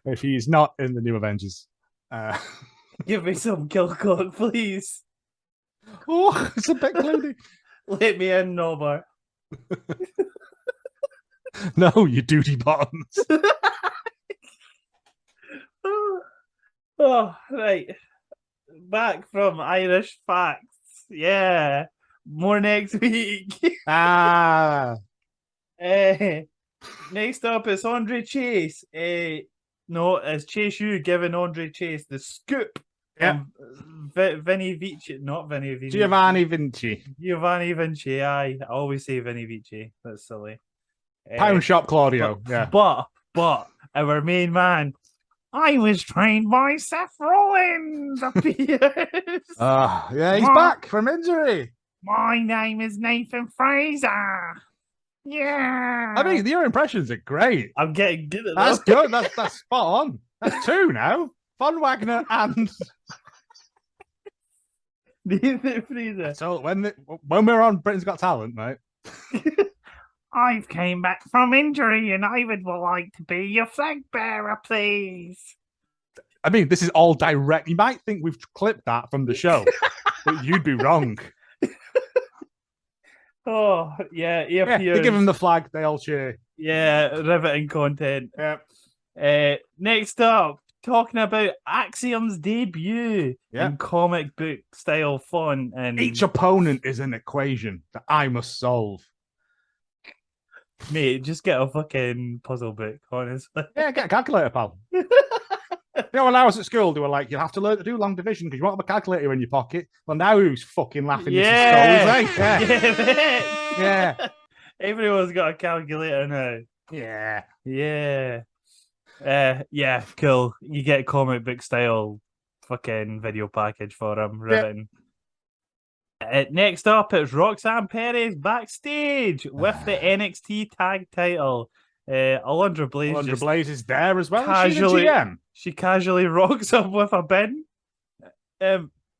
If he's not in the New Avengers. Give me some Kilcock, please. Oh, it's a bit cloudy. Let me in, Nobber. No, you Duty Bottoms. Oh, right. back from Irish Facts. Yeah. More next week. Next up is Andre Chase. No, it's Chase U giving Andre Chase the scoop. Yeah. Vinny Vici, not Vinny Vici. Giovanni Vinci. Giovanni Vinci. I always say Vinny Vici. That's silly. Pound shop Claudio. But our main man, I was trained by Seth Rollins. Appears. Yeah, he's back from injury. My name is Nathan Frazer. Yeah. I mean, your impressions are great. I'm getting good at That's that. good. That's spot on. That's two now. Von Wagner and Nathan Frazer. so when we're on Britain's Got Talent, mate. I've came back from injury and I would like to be your flag bearer, please. I mean, this is all direct. You might think we've clipped that from the show, but you'd be wrong. Oh, yeah. They give him the flag, they all cheer. Yeah, riveting content. Yeah. Next up, talking about Axiom's debut Yeah. in comic book style font. And Each opponent is an equation that I must solve. mate, just get a fucking puzzle book, honestly. Yeah, get a calculator, pal. You know, when I was at school, they were like, "You'll have to learn to do long division because you won't have a calculator in your pocket." Well, now who's fucking laughing? Yeah. This is skulls, eh? Yeah. Everyone's got a calculator now. Yeah. Yeah, cool. You get comic book style fucking video package for him. Riveting. Next up, it's Roxanne Perez backstage with the NXT tag title. Alundra Blaze. Alundra Blaze is there as well. Casually, She's the GM. She casually rocks up with a bin.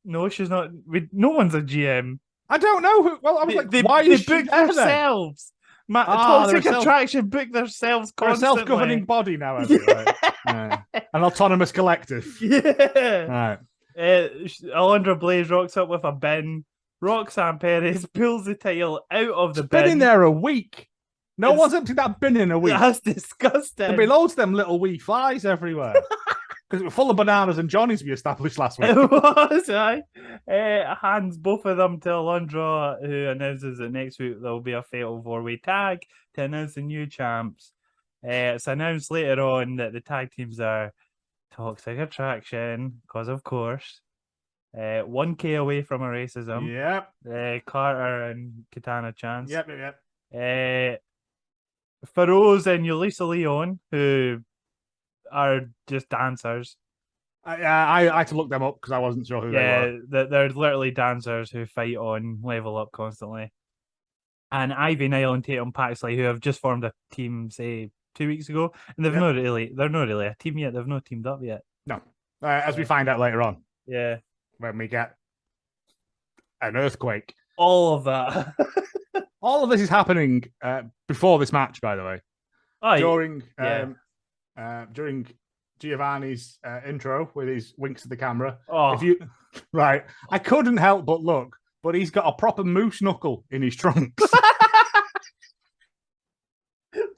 No, she's not. No one's a GM. I don't know who. Well, I was like, why they is she book there then? themselves? they're Toxic Attraction book themselves They're a constantly. self-governing body now, everybody. Yeah. An autonomous collective. Yeah. Right. Alundra Blaze rocks up with a bin. Roxanne Perez pulls the title out of the It's been bin. in there a week. No one's emptied that bin in a week. That's disgusting. There'll be loads of them little wee flies everywhere. Because it was full of bananas and Johnny's we established last week. It was, aye. Hands both of them to Alundra, who announces that next week there will be a fatal four-way tag to announce the new champs. It's announced later on that the tag teams are Toxic Attraction, because of course, 1K away from a racism. Yep. Carter and Katana Chance. Yep. Feroz and Yulisa Leon, who are just dancers. I had to look them up because I wasn't sure who they were. They're literally dancers who fight on Level Up constantly. And Ivy, Nile, and Tatum Paxley, who have just formed a team, say 2 weeks ago, and they're not really a team yet. They've not teamed up yet. No, as we find out later on. Yeah, when we get an earthquake. All of that. All of this is happening before this match, by the way. During Giovanni's intro with his winks at the camera. Oh. Right. I couldn't help but look, but he's got a proper moose knuckle in his trunks.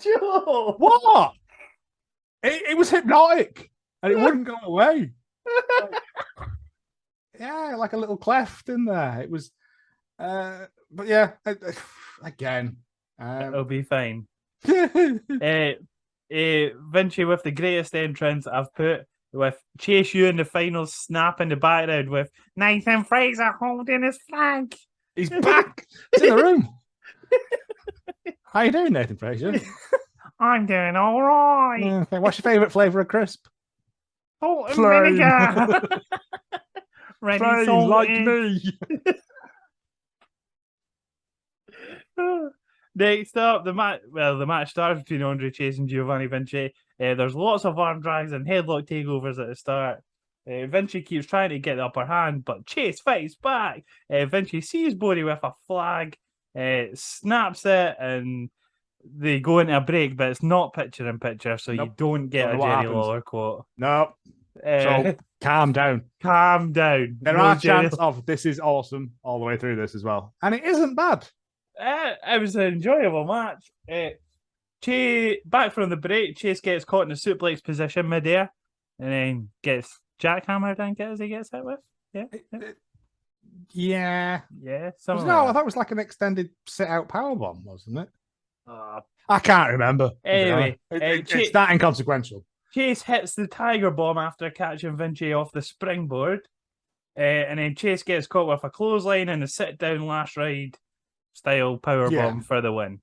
Joe! What? It was hypnotic and it wouldn't go away. Like a little cleft in there. It was, but yeah, again. It'll be fine. Vinci with the greatest entrance I've put, with Chase U in the final snap in the background with Nathan Frazer holding his flag. He's back. It's in the room. How you doing, Nathan Frazer? I'm doing all right. Okay, what's your favourite flavour of crisp? Salt and Plain. vinegar. Ready, Plain, salted. like me. Next up, the match starts between Andre Chase and Giovanni Vinci. There's lots of arm drags and headlock takeovers at the start. Vinci keeps trying to get the upper hand, but Chase fights back. Vinci sees Bodie with a flag, snaps it, and they go into a break, but it's not picture in picture, so you don't get a Jerry Lawler quote. No. So calm down. Calm down. There are chances of this is awesome all the way through this as well. And it isn't bad. It was an enjoyable match. Chase, back from the break, Chase gets caught in a suplex position midair and then gets jackhammered, I think, as he gets hit with. Yeah. Yeah. No, I thought it was like an extended sit-out powerbomb, wasn't it? I can't remember. Anyway, it's that inconsequential. Chase hits the tiger bomb after catching Vinci off the springboard. And then Chase gets caught with a clothesline and a sit-down last ride style powerbomb for the win.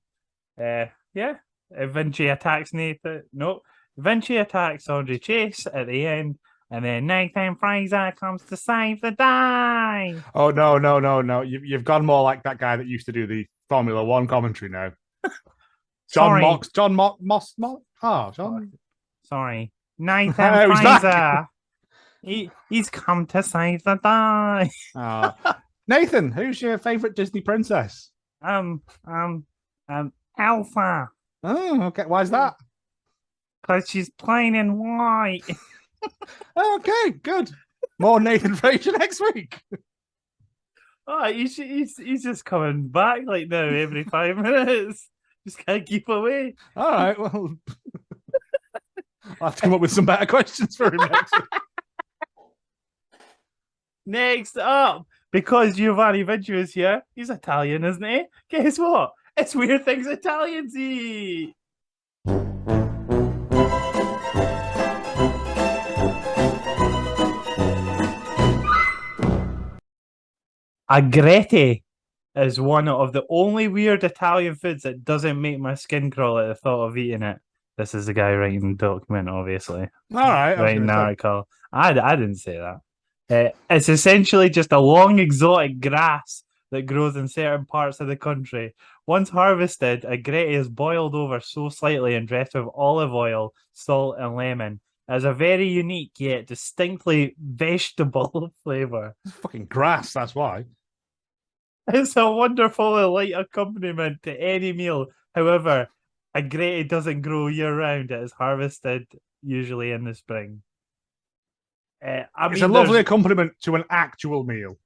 Vinci attacks Nathan. No, Vinci attacks Andre Chase at the end, and then Nathan Frazer comes to save the day. Oh no! You've gone more like that guy that used to do the Formula One commentary now. John Moss. Sorry, Nathan Who's Frazer. He's come to save the day. Nathan, who's your favorite Disney princess? Elsa. Oh, okay. Why is that? Because she's plain and white. Okay, good. More Nathan Fraser next week. Oh, he's just coming back like now every 5 minutes. Just can't keep away. All right, well, I'll have to come up with some better questions for him next week. Next up, because Giovanni Vinci is here, he's Italian, isn't he? Guess what? It's Weird Things Italians eat. Agretti is one of the only weird Italian foods that doesn't make my skin crawl at the thought of eating it. This is the guy writing the document, obviously. All right. Writing the article. I didn't say that. It's essentially just a long exotic grass that grows in certain parts of the country. Once harvested, agretti is boiled over so slightly and dressed with olive oil, salt, and lemon. It has a very unique yet distinctly vegetable flavour. It's fucking grass, that's why. It's a wonderful light accompaniment to any meal. However, agretti doesn't grow year-round. It is harvested usually in the spring. It's a lovely accompaniment to an actual meal.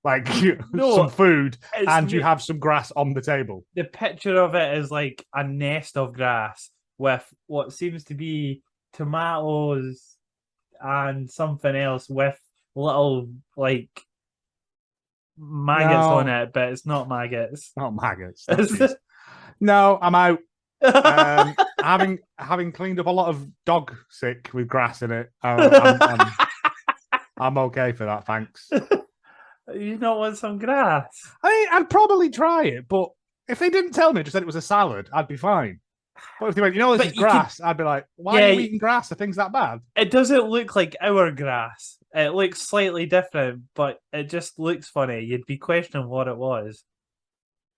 Like some food and you have some grass on the table. The picture of it is like a nest of grass with what seems to be tomatoes and something else with little like maggots on it, but it's not maggots. Not maggots. No, I'm out. Having cleaned up a lot of dog sick with grass in it, I'm okay for that, thanks. You don't want some grass? I mean, I'd probably try it, but if they didn't tell me, just said it was a salad, I'd be fine. But if they went, this is grass, I'd be like, why are you eating grass? Are things that bad? It doesn't look like our grass. It looks slightly different, but it just looks funny. You'd be questioning what it was.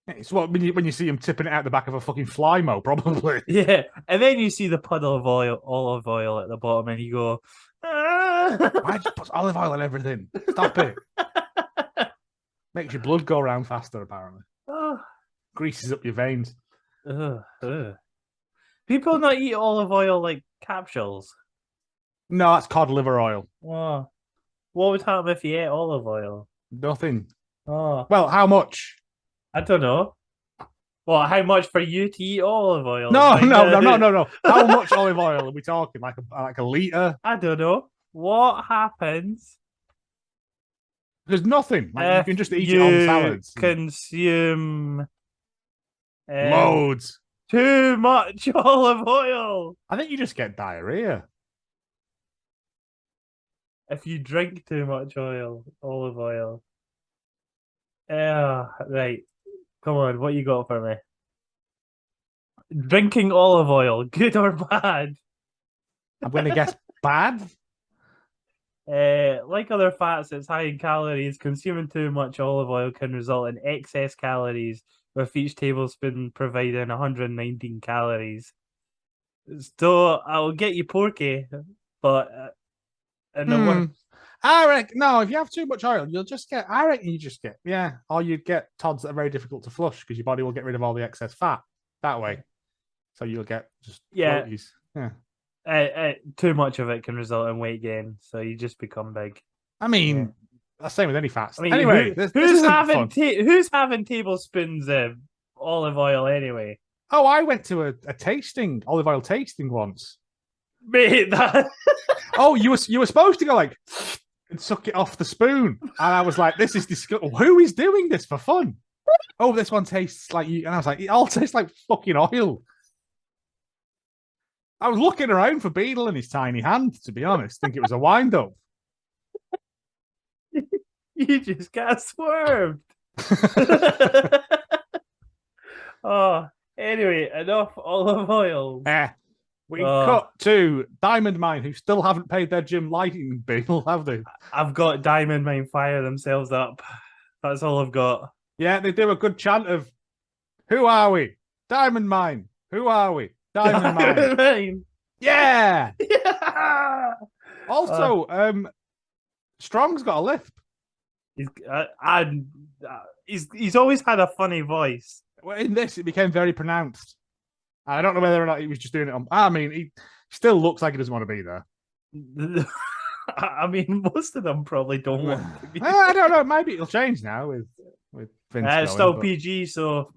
It's what when you see him tipping it out the back of a fucking fly mow, probably. Yeah, and then you see the puddle of olive oil at the bottom, and you go, "Why just put olive oil on everything? Stop it!" Makes your blood go around faster, apparently. Greases up your veins. People not eat olive oil like capsules. No, that's cod liver oil. Oh, what would happen if you ate olive oil? Nothing. Oh, well, how much? I don't know. Well, how much for you to eat olive oil? No. How much olive oil are we talking? Like a litre? I don't know. What happens? There's nothing. Like, you can just eat it on salads. Consume loads. Too much olive oil. I think you just get diarrhea. If you drink too much olive oil. Right. Come on, what you got for me? Drinking olive oil, good or bad? I'm going to guess bad. Like other fats, it's high in calories. Consuming too much olive oil can result in excess calories, with each tablespoon providing 119 calories. So I'll get you porky, but I reckon, no, if you have too much oil, or you get tods that are very difficult to flush because your body will get rid of all the excess fat that way. So you'll get just floaties. Too much of it can result in weight gain, so you just become big. I mean, that's the same with any fats. I mean, anyway, who's having tablespoons of olive oil anyway? Oh, I went to a tasting, olive oil tasting once. Mate, that... Oh, you were supposed to go like and suck it off the spoon. And I was like, this is disgusting. Who is doing this for fun? Oh, this one tastes like you. And I was like, it all tastes like fucking oil. I was looking around for Beetle in his tiny hand, to be honest. Think it was a wind-up. You just got swerved. Oh, anyway, enough olive oil. We cut to Diamond Mine, who still haven't paid their gym lighting bill, have they? I've got Diamond Mine fire themselves up. That's all I've got. Yeah, they do a good chant of, who are we? Diamond Mine. Who are we? Diamond Mine. Yeah. Yeah. Also, Strong's got a lisp. He's always had a funny voice. Well, in this, it became very pronounced. I don't know whether or not he was just doing it on. I mean, he still looks like he doesn't want to be there. I mean, most of them probably don't want to be. I don't know. Maybe it'll change now with Vince. It's still PG, so.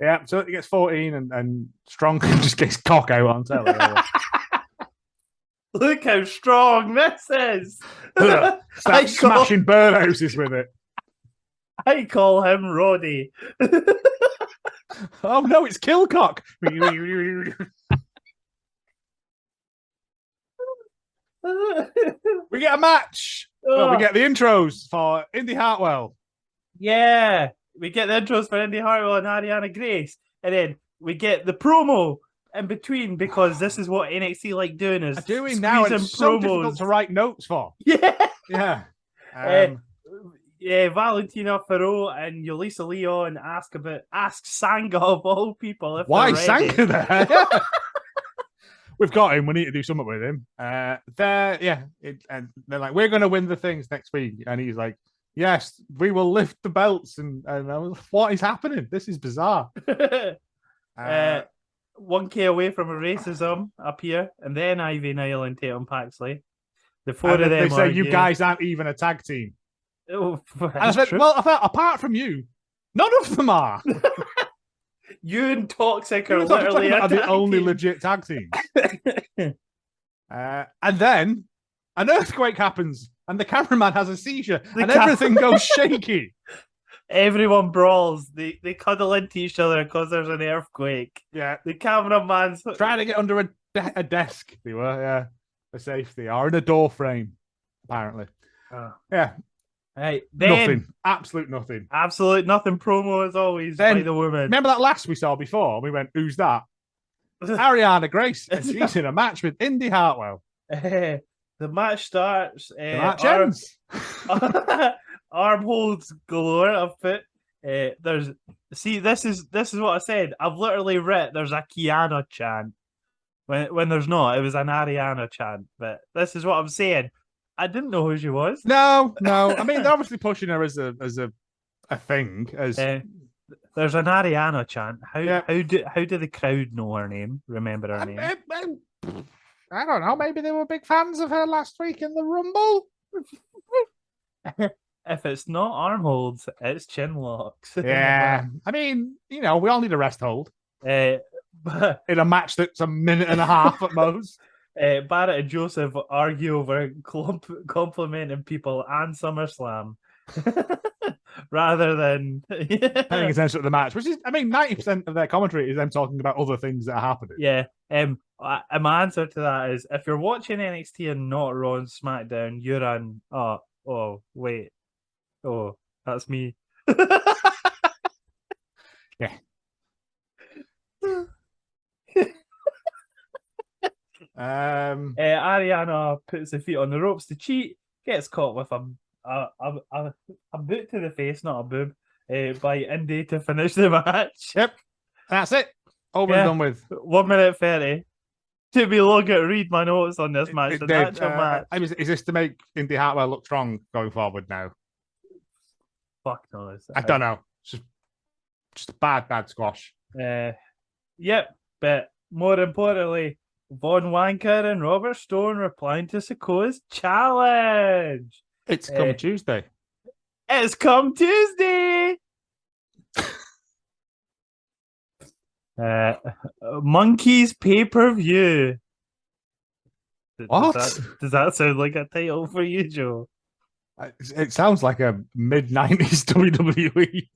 Yeah, so it gets 14, and Strong just gets cock out on telly. Look how strong this is. Start smashing birdhouses with it. I call him Roddy. Oh no, it's Killcock. We get a match. Well, we get the intros for Indy Hartwell. Yeah, we get the intros for Indy Hartwell and Ariana Grace, and then we get the promo in between, because this is what NXT like doing, is doing now. It's so difficult to write notes for. Yeah, yeah. Valentina Ferro and Yulisa Leon ask Sanga of all people if why they're ready. Sanga there. We've got him. We need to do something with him. And they're like, we're going to win the things next week, and he's like, yes, we will lift the belts. And I was, what is happening? This is bizarre. 1K away from racism up here, and then Ivy Nile and Tatum Paxley. The four of them. They say you guys aren't even a tag team. Oh, and I said, well, I thought apart from you, none of them are. You and Toxic are literally the only legit tag teams. And then an earthquake happens, and the cameraman has a seizure, and everything goes shaky. Everyone brawls. They cuddle into each other because there's an earthquake. Yeah. The cameraman's trying to get under a desk. They were, yeah. A safety, or in a door frame, apparently. Yeah. Right, nothing. Absolute nothing. Absolute nothing promo as always by the woman. Remember that last we saw before? We went, who's that? Ariana Grace. And she's in a match with Indy Hartwell. The match starts. The match ends. Arm holds galore. I've put. This is what I said. I've literally written there's a Kiana chant when there's not. It was an Ariana chant, but this is what I'm saying. I didn't know who she was. No. I mean, they're obviously pushing her as a thing. There's an Ariana chant. How do the crowd know her name? Remember her name? I don't know. Maybe they were big fans of her last week in the Rumble. If it's not arm holds, it's chin locks. Yeah. I mean, we all need a rest hold. But in a match that's a minute and a half at most. Barrett and Joseph argue over complimenting people and SummerSlam rather than paying attention to the match, which is, 90% of their commentary is them talking about other things that are happening. Yeah. My answer to that is, if you're watching NXT and not Raw and SmackDown, you're on. Oh, wait. Oh, that's me. Yeah. Ariana puts the feet on the ropes to cheat, gets caught with a boot to the face, not a boob, by Indy to finish the match. Yep, that's it. Over and done with. 1 minute 30. To be long at read my notes on this match. Match. Is this to make Indy Hartwell look strong going forward now? Fuck no. I don't know. It's just a bad squash. Yep, but more importantly, Von Wagner and Robert Stone replying to Sikoa's challenge. It's come Tuesday. It's come Tuesday. Monkeys pay-per-view. What? Does that sound like a title for you, Joe? It sounds like a mid-90s WWE.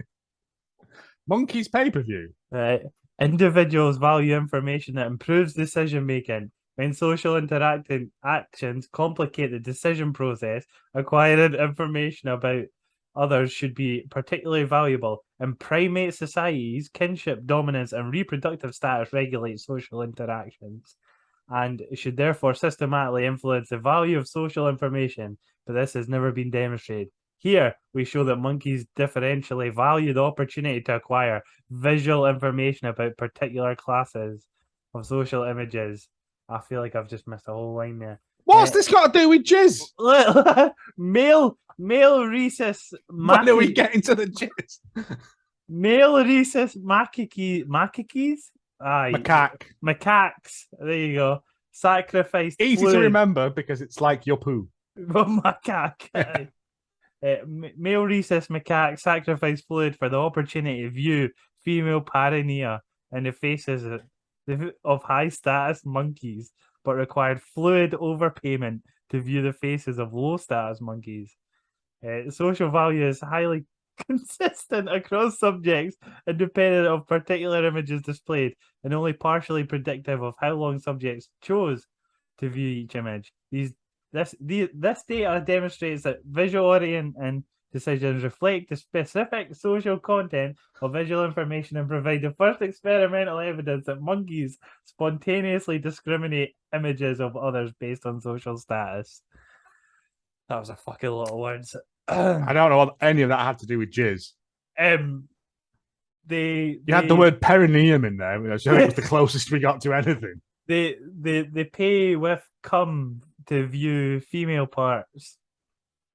Monkeys pay-per-view. Right. Individuals value information that improves decision making. When social interacting actions complicate the decision process, acquiring information about others should be particularly valuable. In primate societies, kinship, dominance, and reproductive status regulate social interactions and should therefore systematically influence the value of social information, but this has never been demonstrated. Here, we show that monkeys differentially value the opportunity to acquire visual information about particular classes of social images. I feel like I've just missed a whole line there. What's this got to do with jizz? Male rhesus When are we getting to the jizz? Male rhesus macaques? Aye. Macaques. There you go. Sacrificed. Easy fluid. to remember because it's like your poo. Macaque. Male rhesus macaque sacrifice fluid for the opportunity to view female perineum in the faces of high status monkeys, but required fluid overpayment to view the faces of low status monkeys. Social value is highly consistent across subjects, independent of particular images displayed, and only partially predictive of how long subjects chose to view each image. This data demonstrates that visual oriented decisions reflect the specific social content of visual information and provide the first experimental evidence that monkeys spontaneously discriminate images of others based on social status. That was a fucking lot of words. I don't know what any of that had to do with jizz. You had the word perineum in there, which I think was the closest we got to anything. They pay with cum to view female parts.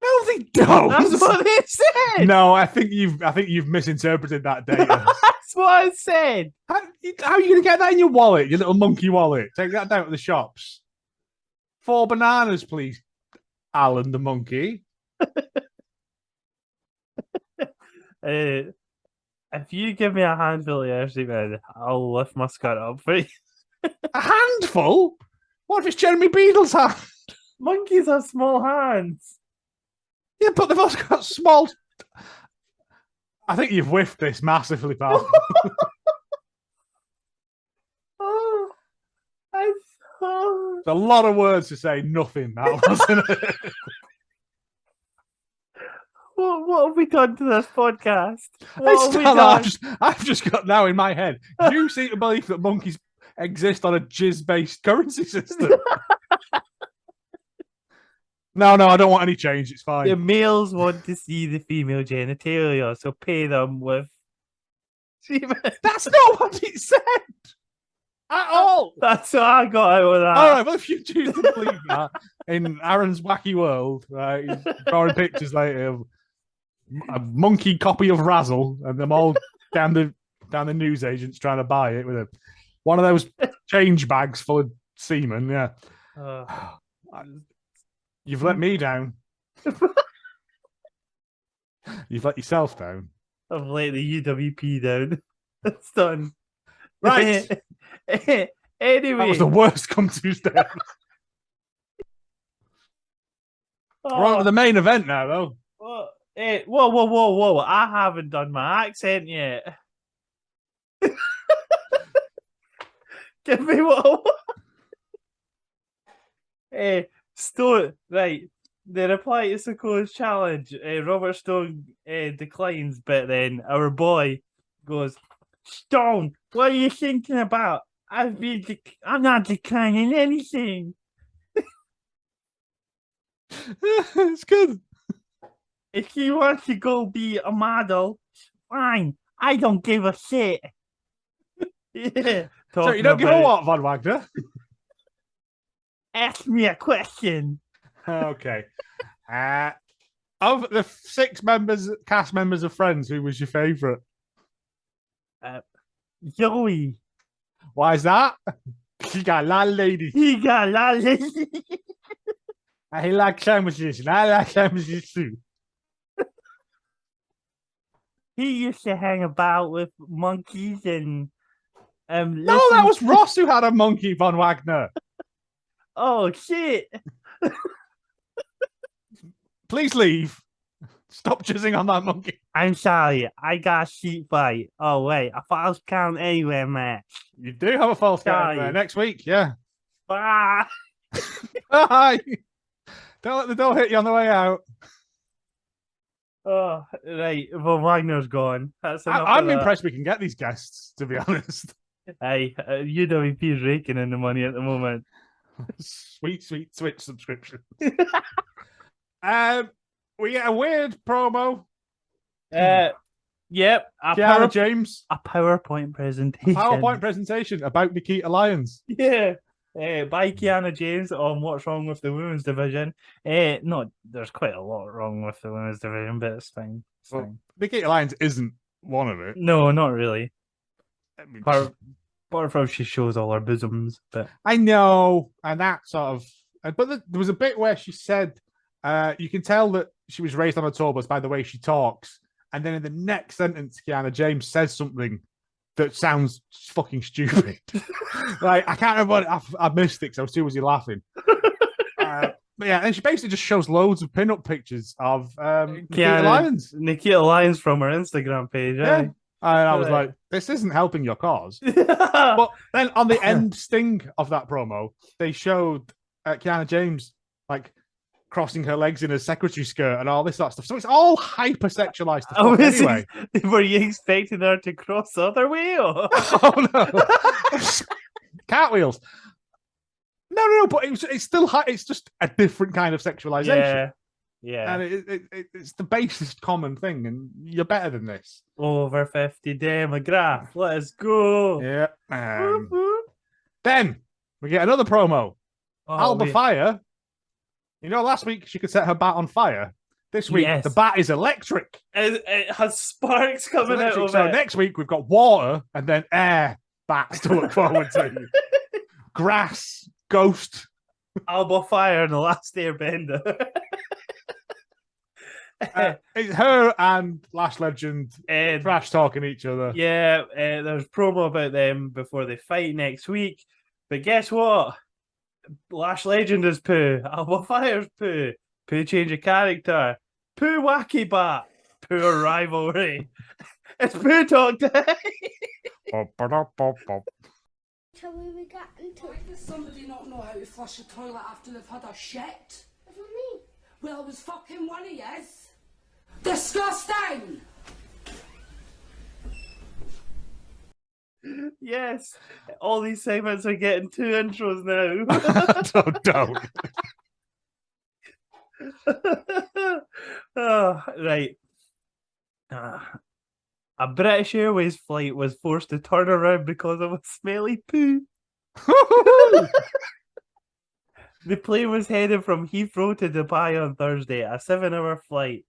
No, they don't. That's what they said. No, I think you've misinterpreted that data. That's what I said. How are you going to get that in your wallet, your little monkey wallet? Take that down to the shops. 4 bananas, please, Alan the monkey. If you give me a handful of Jersey men, I'll lift my skirt up for you. A handful? What if it's Jeremy Beadle's hand? Monkeys have small hands. Yeah, but they've also got small. I think you've whiffed this massively, pal. It's a lot of words to say nothing, that wasn't it? What have we done to this podcast? What have we done? I've just got now in my head. You seem to believe that monkeys exist on a jizz-based currency system. No, I don't want any change. It's fine. The males want to see the female genitalia, so pay them with semen. That's not what it said at all. That's what I got out of that. All right, well, if you choose to believe that in Aaron's wacky world, right, he's drawing pictures later of a monkey copy of Razzle, and them all down the news agents trying to buy it with one of those change bags full of semen. Yeah. You've let me down. You've let yourself down. I've let the UWP down. It's done. Right. Anyway. That was the worst come Tuesday. We're on to the main event now, though. Whoa. I haven't done my accent yet. Give me what? Stone, right. The reply to Soko's challenge, Robert Stone declines, but then our boy goes, Stone, what are you thinking about? I'm not declining anything. It's good. If you want to go be a model, fine. I don't give a shit. Yeah. So you don't give a what, Von Wagner? Ask me a question. Okay. Of the 6 cast members of Friends, who was your favourite? Joey. Why is that? He got a lot of ladies. He likes sandwiches, and I like sandwiches too. He used to hang about with monkeys and No, that was Ross who had a monkey, Von Wagner. Oh shit! Please leave. Stop jizzing on that monkey. I'm sorry, I got a sheep fight. Oh wait, a false count anywhere match. You do have a false count Sorry. there next week, yeah. Ah! Bye. Don't let the door hit you on the way out. Oh, right. Von Wagner's gone. That's enough. I'm impressed we can get these guests, to be honest. Hey, UWP is raking in the money at the moment. Sweet Switch subscription. We get a weird promo. Yep. Kiara James. A PowerPoint presentation. PowerPoint presentation about Nikita Lyons. Yeah. By Kiana James on what's wrong with the women's division. No, there's quite a lot wrong with the women's division, but it's fine. It's fine. Nikita Lyons isn't one of it. No, not really. I mean, Apart from she shows all her bosoms, but I know, and that sort of. But there was a bit where she said, "You can tell that she was raised on a tour bus by the way she talks." And then in the next sentence, Kiana James says something that sounds fucking stupid. Like, I can't remember what I missed it because I was too busy laughing. But yeah, and she basically just shows loads of pin-up pictures of Nikita Lyons. Nikita Lyons from her Instagram page. Yeah. Eh? And I was like, this isn't helping your cause. But then on the end sting of that promo, they showed Kiana James like crossing her legs in a secretary skirt and all this sort of stuff. So it's all hypersexualized anyway. Were you expecting her to cross the other way? Or? Oh no. Cartwheels. No, but it's still it's just a different kind of sexualization. Yeah. And it's the basest common thing, and you're better than this. Over 50 demograph. Let's go. Yeah. Then we get another promo. Alba Fire. You know, last week she could set her bat on fire. This week, the bat is electric. It has sparks coming out of so it. next week, we've got water and then air bats to look forward to. Grass, ghost. Alba Fire and the Last Airbender. It's her and Lash Legend trash talking each other. Yeah, there's promo about them before they fight next week. But guess what? Lash Legend is poo. Alba Fire's poo. Poo change of character. Poo wacky bat. Poor rivalry. It's poo talk day. Shall we get into Why does somebody not know how to flush a toilet after they've had a shit? What do you mean? Well, it was fucking one of yous. Disgusting! Yes, all these segments are getting 2 intros now. Don't. Oh, right. A British Airways flight was forced to turn around because of a smelly poo. The plane was headed from Heathrow to Dubai on Thursday, a 7-hour flight.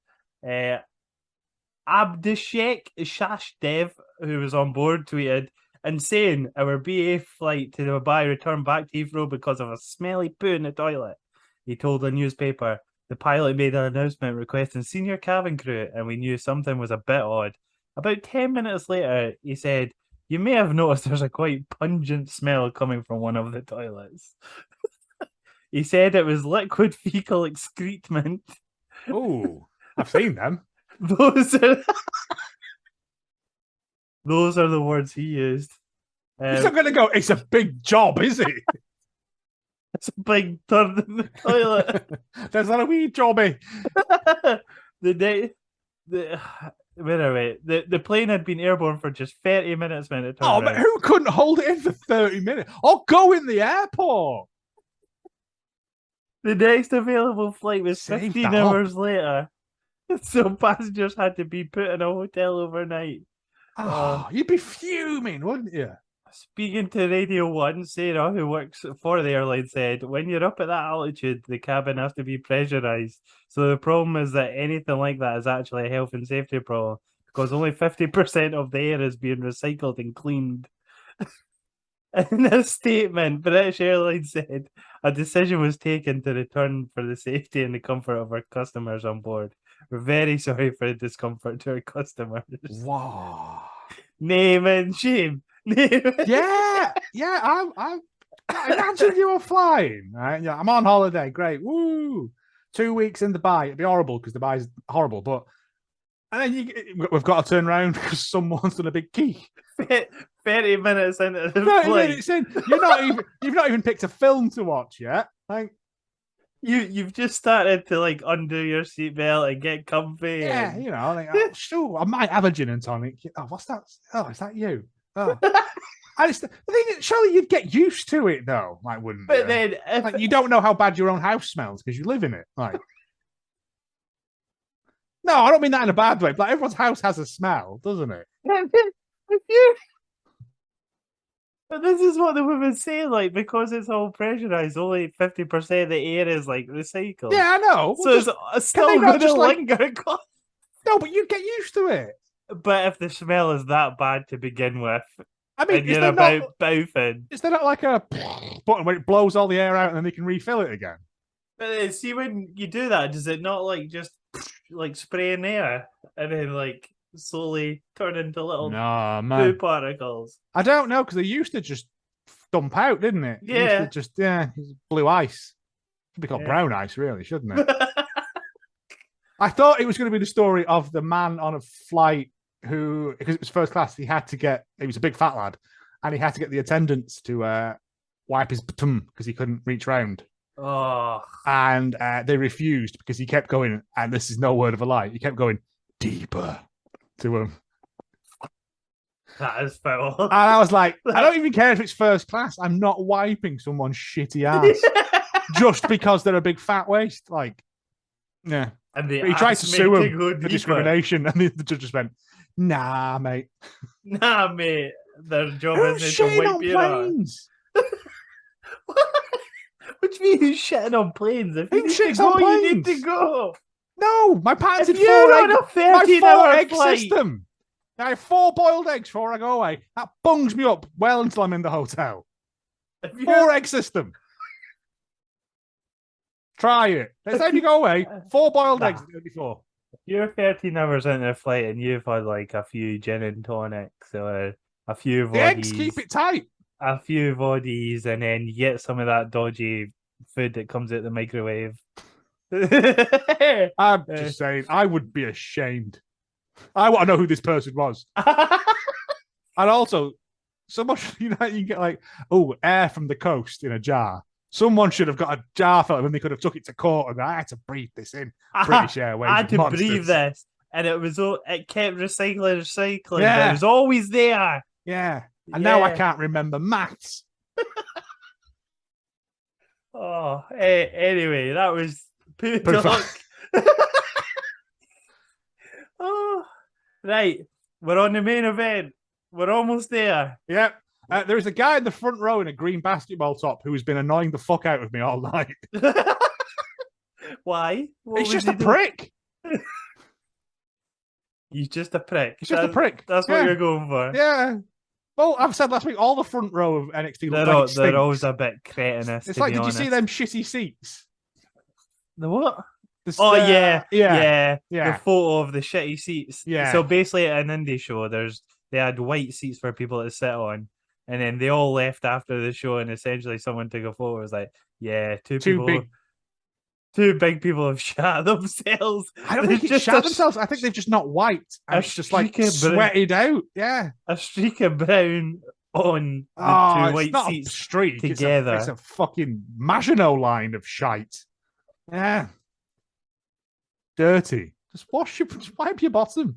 Abdishek Shashdev, who was on board, tweeted, "Insane, our BA flight to Dubai returned back to Heathrow because of a smelly poo in the toilet." He told a newspaper, "The pilot made an announcement requesting senior cabin crew, and we knew something was a bit odd." About 10 minutes later, he said, "You may have noticed there's a quite pungent smell coming from one of the toilets." He said it was liquid fecal excrement. Oh, I've seen them. Those are the words he used. He's not going to go, "It's a big job," is it? It's a big turd in the toilet. There's not a wee jobby. Wait a minute. The plane had been airborne for just 30 minutes when it turned around. But who couldn't hold it in for 30 minutes? Or go in the airport. The next available flight was Save 15 that hours later. So passengers had to be put in a hotel overnight. You'd be fuming, wouldn't you? Speaking to Radio 1, Sarah, who works for the airline, said, "When you're up at that altitude, the cabin has to be pressurized. So the problem is that anything like that is actually a health and safety problem because only 50% of the air is being recycled and cleaned." In a statement, British Airways said, "A decision was taken to return for the safety and the comfort of our customers on board. We're very sorry for the discomfort to our customers." Wow. Name and shame. Yeah. Imagine you were flying, right? Yeah, I'm on holiday. Great. Woo. 2 weeks in Dubai. It'd be horrible because Dubai's horrible. But and then we've got to turn around because someone's done a big key. 30 minutes into the 30 flight. minutes in. You've not even picked a film to watch yet. Like you've just started to like undo your seatbelt and get comfy. Yeah, and... you know, like, sure, I might have a gin and tonic. Oh, what's that? Oh, is that you? Oh. I think surely you'd get used to it though, like wouldn't you? But then like, you don't know how bad your own house smells because you live in it. Like no, I don't mean that in a bad way, but like, everyone's house has a smell, doesn't it? But this is what the women say, like, because it's all pressurized, only 50% of the air is like recycled. Yeah, I know. So it's still going to linger. No, but you get used to it. But if the smell is that bad to begin with, I mean, and you're about bouffing. Is there not like a button where it blows all the air out and then they can refill it again? But see, when you do that, does it not like just like spray in air and then like slowly turn into little poo particles? I don't know because they used to just dump out, didn't it? Yeah, just blue ice. It'd be called brown ice, really, shouldn't it? I thought it was going to be the story of the man on a flight who, because it was first class, he was a big fat lad, and he had to get the attendants to wipe his bottom because he couldn't reach round. Oh. And they refused because he kept going, and this is no word of a lie, he kept going deeper to him. That is foul. And I was like, I don't even care if it's first class. I'm not wiping someone's shitty ass just because they're a big fat waste. Like, yeah. And he tried to sue him for discrimination, and the judge just went, "Nah, mate. Nah, mate. Their job isn't to wipe your ass." What do you mean who's shitting on planes? If you shits on planes, you need to go. No, my patented my 4-egg flight system. I have 4 boiled eggs before I go away. That bungs me up well until I'm in the hotel. 4-egg system. Try it. Next time you go away, 4 boiled eggs before. You're 13 hours into a flight and you've had like a few gin and tonics or a few vodis. The eggs keep it tight. A few vodis, and then you get some of that dodgy food that comes out the microwave. I'm just saying, I would be ashamed. I want to know who this person was. And also, someone, you can get like, air from the coast in a jar. Someone should have got a jar for it when they could have took it to court and I had to breathe this in. British Airways. I had to breathe this, and it kept recycling. Yeah. It was always there. Yeah. And now I can't remember maths. Anyway, that was poo talk. Right. We're on the main event. We're almost there. Yep. There is a guy in the front row in a green basketball top who has been annoying the fuck out of me all night. Why? He's just a prick. He's just a prick. He's just a prick. That's what you're going for. Yeah. Well, I've said last week, all the front row of NXT they're always a bit cretinous. It's like, did you see them shitty seats? The what? Yeah. The photo of the shitty seats. Yeah. So basically, at an indie show, they had white seats for people to sit on, and then they all left after the show, and essentially someone took a photo. It was like, yeah, two big people have shat themselves. I don't think it's shat themselves. I think they've just not wiped. It's just like sweated out. Yeah. A streak of brown on the two white seats a streak together. It's a fucking Maginot line of shite. Yeah. Dirty. Just wipe your bottom.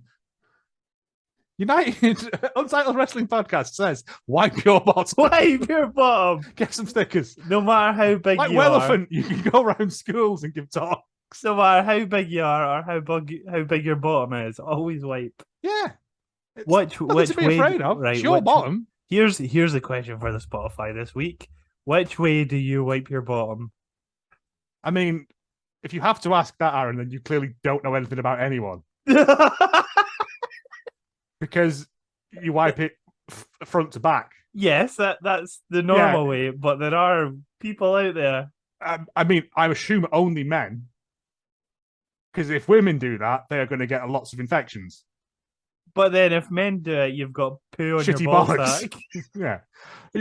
United Untitled Wrestling Podcast says, wipe your bottom. Wipe your bottom. Get some stickers. No matter how big you are. Like Wellefant, you can go around schools and give talks. No matter how big you are or how big your bottom is, always wipe. Yeah. Which to be afraid of. Right, it's your bottom. Here's the question for the Spotify this week. Which way do you wipe your bottom? I mean, if you have to ask that, Aaron, then you clearly don't know anything about anyone. Because you wipe it front to back. Yes, that's the normal way, but there are people out there. I mean, I assume only men. Because if women do that, they are going to get lots of infections. But then if men do it, you've got poo on Shitty your ball bollocks. sack. Yeah.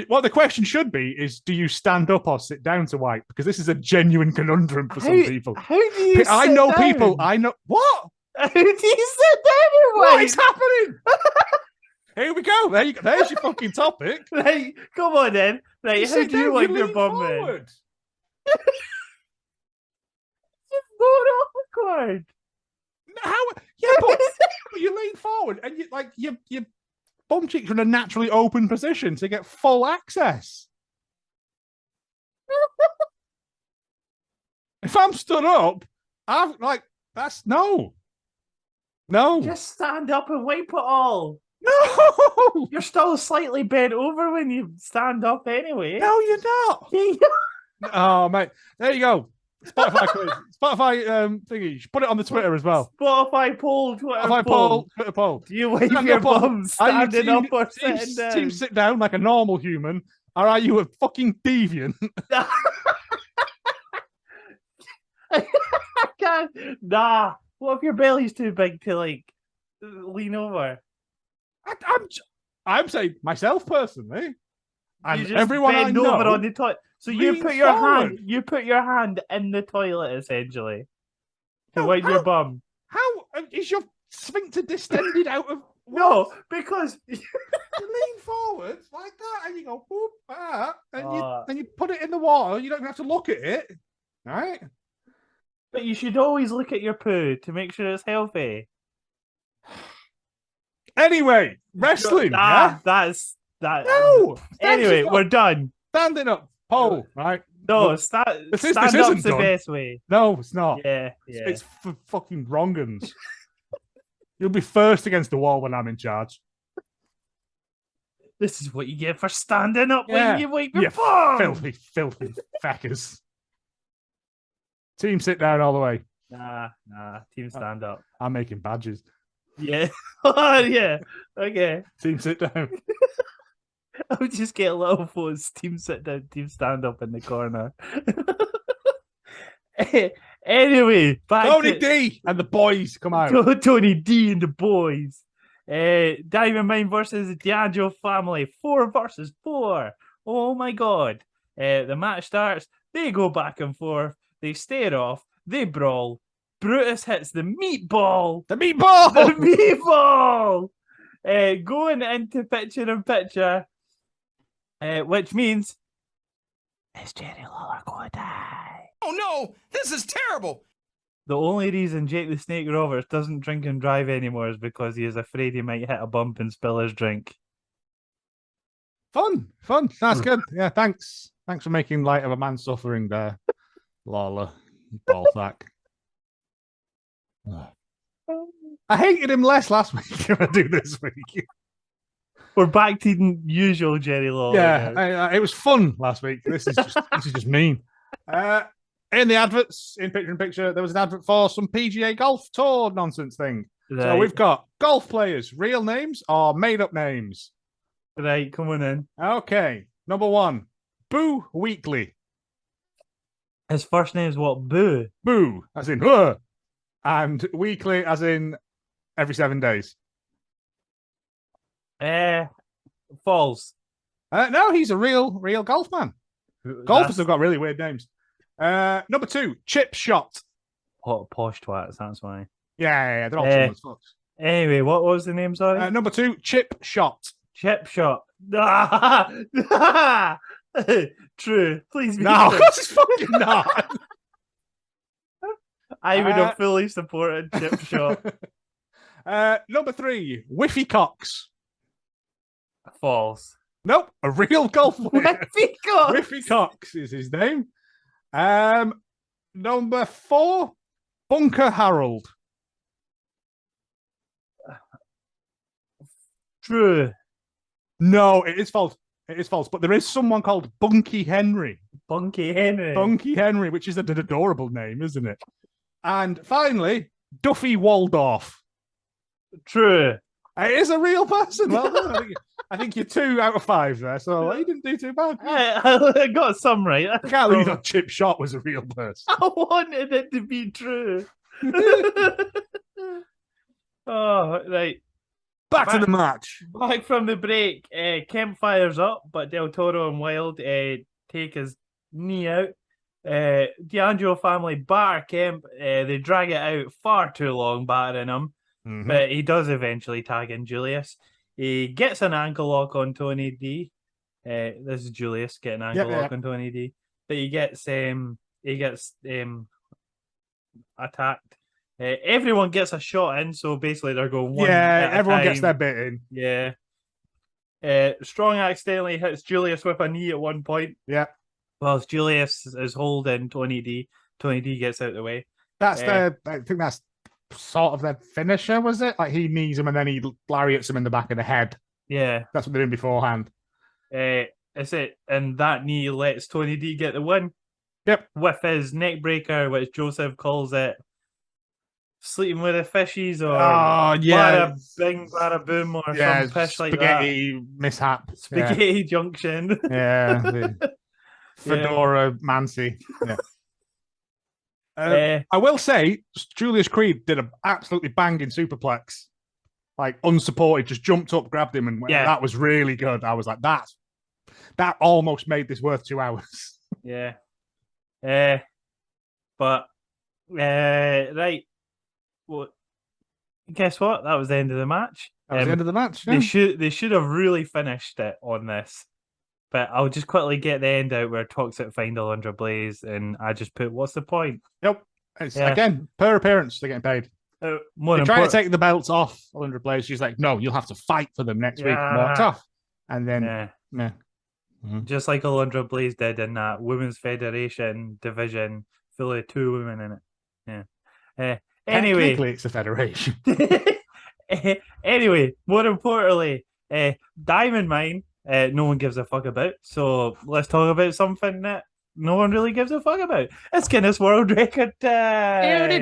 What the question should be is, do you stand up or sit down to wipe? Because this is a genuine conundrum for some people. How do you I sit know down? people. I know what? How do you sit down and What wipe? is happening? Here we go. There you go. There's your fucking topic. Right, come on then. Right, You how sit do you down, wipe you your lean bum then? forward. It's not awkward. How? Yeah, but you lean forward and your bum cheeks are in a naturally open position to get full access. If I'm stood up, I'm like, that's no. Just stand up and wipe it all. No. You're still slightly bent over when you stand up anyway. No, you're not. Oh, mate. There you go. Spotify quiz. Spotify thingy. You should put it on the Twitter as well. Spotify poll, Twitter Spotify poll, Twitter poll. Do you wipe Stand your up or- bum are you standing up or team, sitting down? Team sit down like a normal human, or are you a fucking deviant? I can't. Nah. What if your belly's too big to like lean over? I'm saying myself personally, You and just everyone I bend know. over on the toilet. So you leans put your forward. hand. You put your hand in the toilet essentially to No, wipe your how- bum. How is your sphincter distended out of? No, because You lean forward like that, and you go whoop, and you put it in the water. You don't even have to look at it, right? but you should always look at your poo to make sure it's healthy. Anyway, wrestling. Yeah? That's that. No. Anyway, Standing we're up. done. Standing up. Pole. Right. No, Look, stand this up's isn't the done. best way. No, it's not. Yeah. It's for fucking wrong'uns. You'll be first against the wall when I'm in charge. This is what you get for standing up Yeah. when you wipe your You bum. filthy feckers. Team sit down all the way. Nah. Team stand up. I'm making badges. Yeah. Oh, yeah. Okay. Team sit down. I would just get little photos. Team sit down, team stand up in the corner. Anyway, back Tony to D and the boys come out. Tony D and the boys. Diamond Mine versus the D'Angelo family. 4 versus 4. Oh my god. The match starts. They go back and forth. They stare off. They brawl. Brutus hits the meatball. The meatball! The meatball! Going into picture-in-picture, which means is Jerry Lawler going to die? Oh no, this is terrible. The only reason Jake the Snake Roberts doesn't drink and drive anymore is because he is afraid he might hit a bump and spill his drink. Fun. That's good. Yeah, thanks. Thanks for making light of a man suffering there. Lawler, ball sack. I hated him less last week than I do this week. We're back to the usual Jerry Lawler. Yeah, it was fun last week. This is just mean. In the adverts, in picture, there was an advert for some PGA Golf Tour nonsense thing. Right. So we've got golf players, real names or made up names. Right, come on in. Okay, number 1, Boo Weekly. His first name's what? Boo. Boo, as in huh, and weekly, as in every 7 days. False. No, he's a real golf man. Golfers have got really weird names. Number 2, Chip Shot. What posh twats, that's why. Yeah, they're all dumb as fuck. Anyway, what was the name, sorry? Number 2, Chip Shot. Chip Shot. True. Please be No, of true. course it's fucking not. I would have fully supported Chip Shot. Number 3, Whiffy Cox. False. Nope, a real golf player. Whiffy Cox. Whiffy Cox is his name. Number 4, Bunker Harold. True. No, it is false. It is false. But there is someone called Bunky Henry. Bunky Henry. Bunky Henry, which is an adorable name, isn't it? And finally, Duffy Waldorf. True. It is a real person. Well done. I think you're 2 out of 5 there, so you didn't do too bad. I got some right. I can't believe that Chip Shot was a real person. I wanted it to be true. Oh, right. Back to the match. Back from the break. Kemp fires up, but Del Toro and Wilde take his knee out. D'Angelo family batter Kemp. They drag it out far too long, battering him. Mhm. But he does eventually tag in Julius. He gets an ankle lock on Tony D. This is Julius getting an ankle lock on Tony D. But he gets attacked. Everyone gets a shot in, so basically they're going one. Yeah, at a everyone time. gets their bit in. Yeah. Strong accidentally hits Julius with a knee at one point. Yeah. Whilst Julius is holding Tony D. Tony D gets out of the way. That's I think that's sort of their finisher, was it? Like he knees him and then he lariats him in the back of the head. Yeah. That's what they're doing beforehand. That's it. And that knee lets Tony D get the win. Yep. With his neck breaker, which Joseph calls it sleeping with the fishies or bada bing, bada boom or some fish like that. Spaghetti mishap. Spaghetti junction. Yeah. Fedora Mancy. Yeah. I will say, Julius Creed did an absolutely banging superplex. Like, unsupported, just jumped up, grabbed him, and that was really good. I was like, that almost made this worth 2 hours. Yeah. But, right. Well, guess what? That was the end of the match. That was the end of the match. Yeah. They should have really finished it on this. But I'll just quickly get the end out where Toxic find Alundra Blaze, and I just put, what's the point? Nope. Again, per appearance, they're getting paid. They're trying to take the belts off Alundra Blaze. She's like, no, you'll have to fight for them next week. Walked off. And then, just like Alundra Blaze did in that Women's Federation division, full of 2 women in it. Yeah. Anyway, technically, it's a federation. Anyway, more importantly, Diamond Mine, no one gives a fuck about. So let's talk about something that no one really gives a fuck about. It's Guinness World Record time.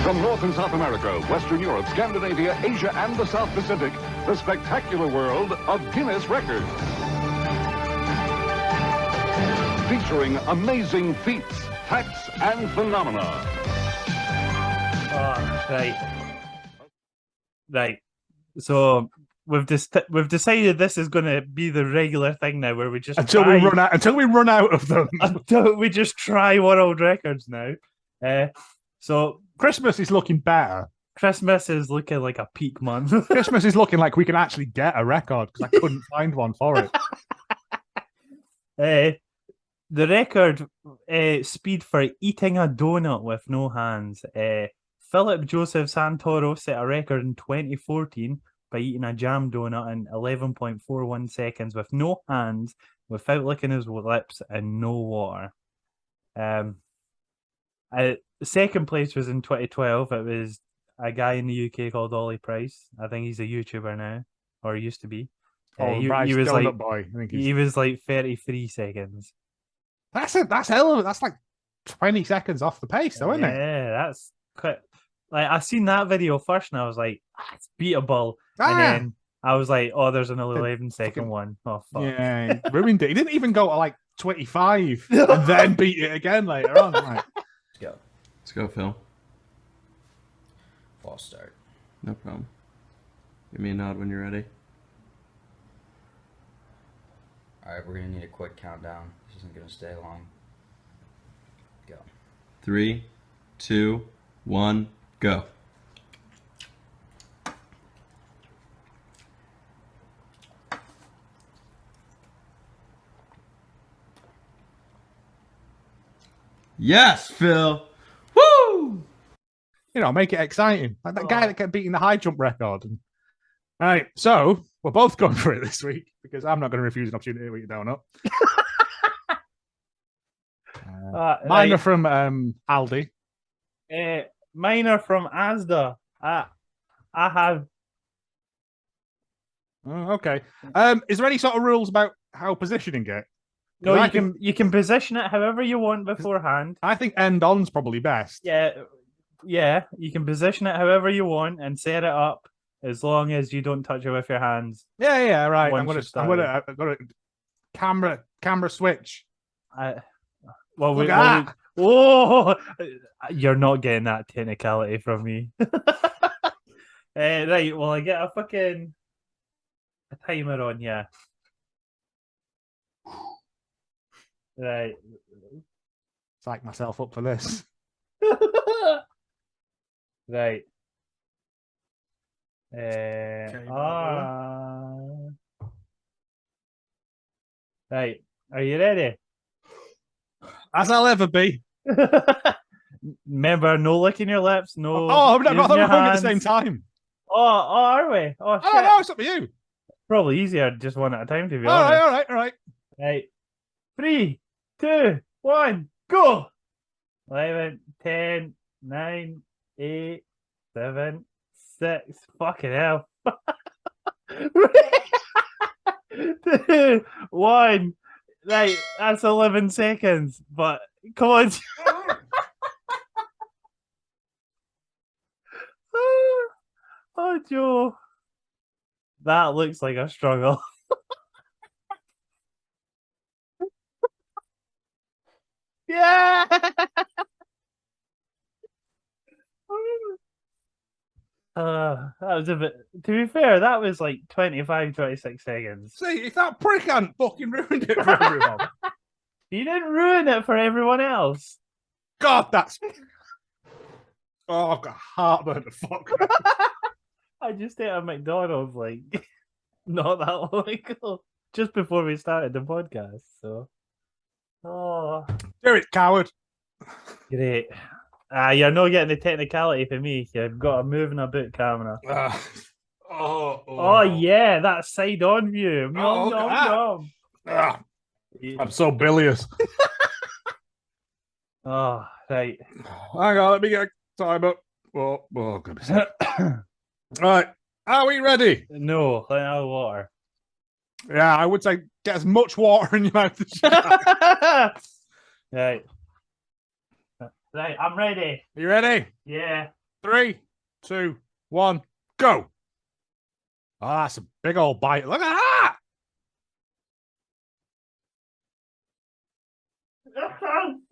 From North and South America, Western Europe, Scandinavia, Asia, and the South Pacific, the spectacular world of Guinness Records. Featuring amazing feats, facts, and phenomena. Right. So we've decided this is going to be the regular thing now, where we just until we run out of them. Until we just try world records now. So Christmas is looking better. Christmas is looking like a peak month. Christmas is looking like we can actually get a record because I couldn't find one for it. The record speed for eating a donut with no hands. Philip Joseph Santoro set a record in 2014 by eating a jam donut in 11.41 seconds with no hands, without licking his lips, and no water. Second place was in 2012. It was a guy in the UK called Ollie Price. I think he's a YouTuber now, or he used to be. He was like boy. I think he was like 33 seconds. That's hell of it. That's like 20 seconds off the pace, though, isn't it? Yeah, that's quite. Like, I seen that video first, and I was like, it's beatable. And then I was like, oh, there's another 11-second one. Oh, fuck. Yeah, he ruined it. He didn't even go to like 25 and then beat it again later on. Like, Let's go, Phil. False start. No problem. Give me a nod when you're ready. Alright, we're going to need a quick countdown. This isn't going to stay long. Go. 3, 2, 1, go. Yes, Phil. Woo! You know, make it exciting. Like that guy that kept beating the high jump record. All right, so we're both going for it this week because I'm not going to refuse an opportunity to eat a donut. Mine are from Aldi. Mine are from Asda. I have. Oh, okay. Is there any sort of rules about how positioning it? No, you can position it however you want beforehand. I think end on's probably best. Yeah, you can position it however you want and set it up as long as you don't touch it with your hands. Yeah, right. I'm gonna camera switch. Well, Oh, you're not getting that technicality from me. Right, well, I get a timer on you. Right. Psych myself up for this. Right. Right. Are you ready? As I'll ever be. Remember, no licking your lips, no. Oh, I thought we were going at the same hands. time. Oh, are we? Oh, shit. No, it's up to you. Probably easier just one at a time, to be All honest. right. Right. 3, 2, 1, go! 11, 10, 9, 8, 7, 6. Fucking hell. 2, 1. Right, that's 11 seconds. But come on. Oh, Joe. That looks like a struggle. Yeah. That was a bit. To be fair, that was like 25, 26 seconds. See, if that prick hadn't fucking ruined it for everyone. You didn't ruin it for everyone else. God, that's. Oh, I've got heartburn to fuck. I just ate a McDonald's like not that long ago, just before we started the podcast. So, do it, coward. Great. You're not getting the technicality for me. You've got a moving a boot camera. Oh yeah, that side on view. Nom. I'm so bilious. Oh, right. Hang on, let me get a time up. Oh goodness. Right, are we ready? No, let me have water. Yeah, I would say get as much water in your mouth as you can. Right. Right, I'm ready. Are you ready? Yeah. 3, 2, 1, go. Oh, that's a big old bite. Look at that.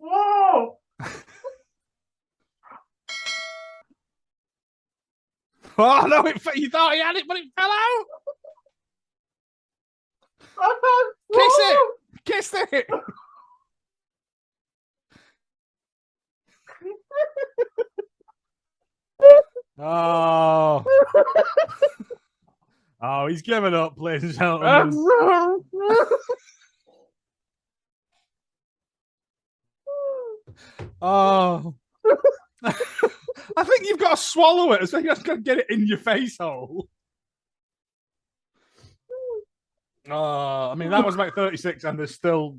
Whoa! Oh no! You thought he had it, but it fell out. Kiss it. Oh. Oh, he's giving up, ladies and gentlemen. Oh. I think you've got to swallow it. So you've got to get it in your face hole. Oh, I mean, that was about 36, and there's still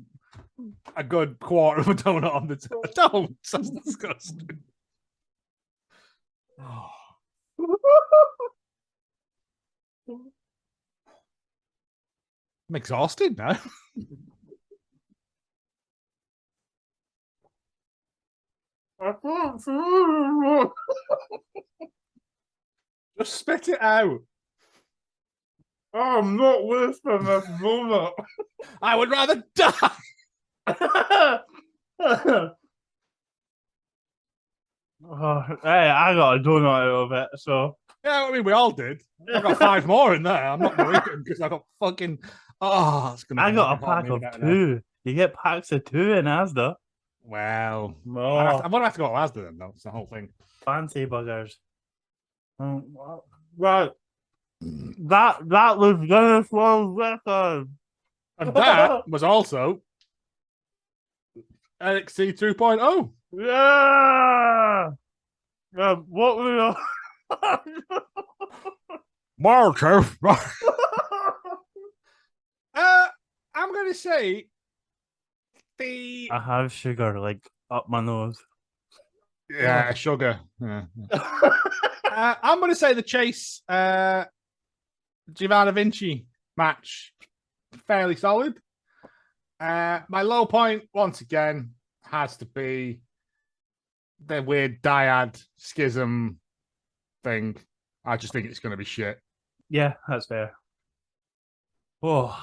a good quarter of a donut on the don't. That's disgusting. Oh. I'm exhausted now. Just spit it out. I'm not wasting this donut. I would rather die. Hey, I got a donut out of it, so. Yeah, I mean, we all did. I got 5 more in there. I'm not going to eat them because I got fucking. Oh, it's gonna. I got a pack of 2. Now. You get packs of 2 in Asda. Well, I'm going to have to go to Asda then, though. It's the whole thing. Fancy buggers. Right. That was Guinness World Record. And that was also NXT 2.0. Yeah. What were Marco. I'm going to say I have sugar like up my nose. Yeah, sugar. Yeah. I'm going to say the Chase Giovanna Vinci match fairly solid. My low point once again has to be the weird dyad schism thing. I just think it's going to be shit. Yeah, that's fair. Oh,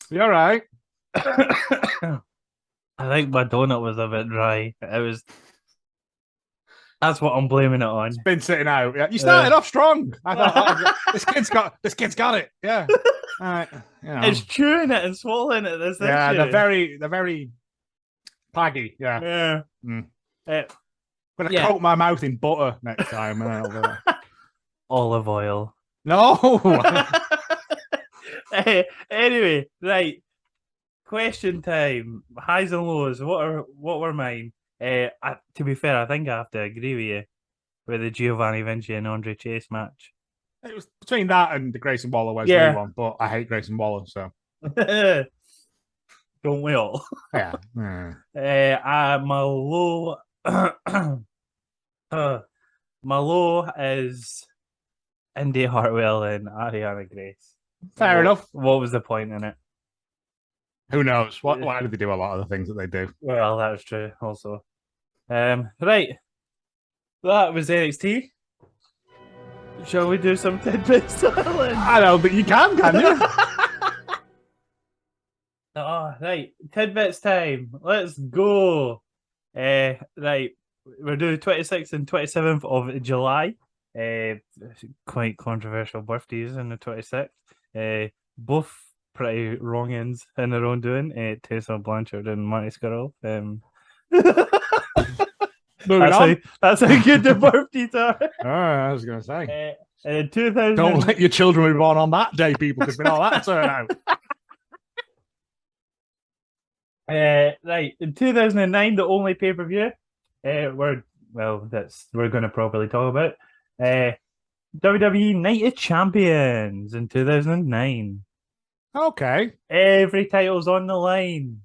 you all right? I think my donut was a bit dry. It was. That's what I'm blaming it on. It's been sitting out. Yeah. You started off strong. I thought this kid's got it. Yeah. All right. You know. It's chewing it and swallowing it. This Yeah, issue. they're very paggy. Yeah. Yeah. I'm gonna coat my mouth in butter next time. Olive oil. No. Anyway, right. Question time. Highs and lows. What were mine? To be fair, I think I have to agree with you with the Giovanni Vinci and Andre Chase match. It was between that and the Grayson Waller Wesley one, but I hate Grayson Waller, so don't we all? Yeah. My low, my low is Indy Hartwell and Ariana Grace. Fair enough. What was the point in it? Who knows? Why do they do a lot of the things that they do? Well, that's true. Also, right. That was NXT. Shall we do some tidbits, darling? I know, but you can you? Oh, right. Tidbits time. Let's go. Right. We're doing 26th and 27th of July. Quite controversial birthdays in the 26th. Both pretty wrong ends in their own doing. Tessa Blanchard and Marty Skrull. That's how good the birthdays are. I was going to say. In 2000... Don't let your children be born on that day, people, because we know that turn out. Right, in 2009, the only pay-per-view we're going to properly talk about WWE Night of Champions in 2009. Okay. Every title's on the line.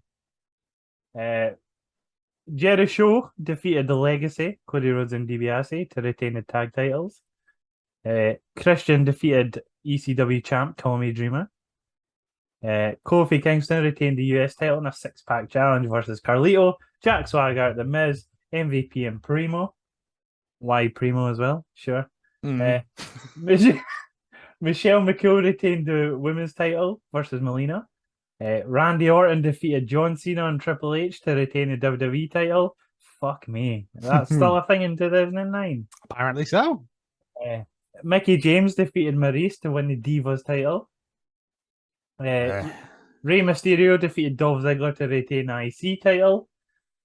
Jericho defeated The Legacy, Cody Rhodes and DiBiase, to retain the tag titles. Christian defeated ECW champ Tommy Dreamer. Kofi Kingston retained the US title in a six-pack challenge versus Carlito, Jack Swagger, The Miz, MVP, and Primo. Why Primo as well? Sure. Michelle McCool retained the women's title versus Melina. Randy Orton defeated John Cena and Triple H to retain the WWE title. Fuck me. That's still a thing in 2009. Apparently so. Mickey James defeated Maurice to win the Divas title. Rey Mysterio defeated Dolph Ziggler to retain the IC title.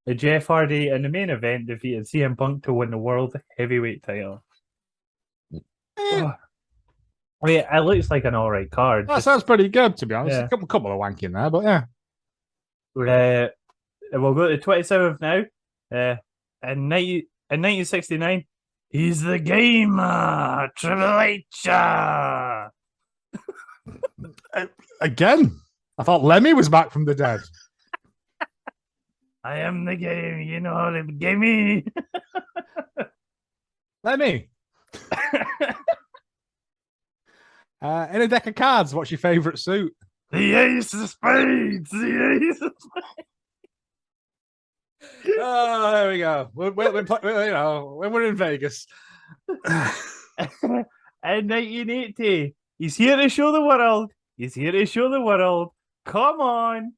Jeff Hardy in the main event defeated CM Punk to win the World Heavyweight title. It looks like an alright card. That sounds pretty good, to be honest. Yeah. A couple of wank in there, but yeah. We'll go to the 27th now. In 1969, he's the gamer, Triple H. Again, I thought Lemmy was back from the dead. I am the game, you know how to game me. Lemmy. In a deck of cards, what's your favourite suit? The Ace of Spades. The Ace of Spades. Oh, there we go. When we're in Vegas. In 1980, he's here to show the world. He's here to show the world. Come on.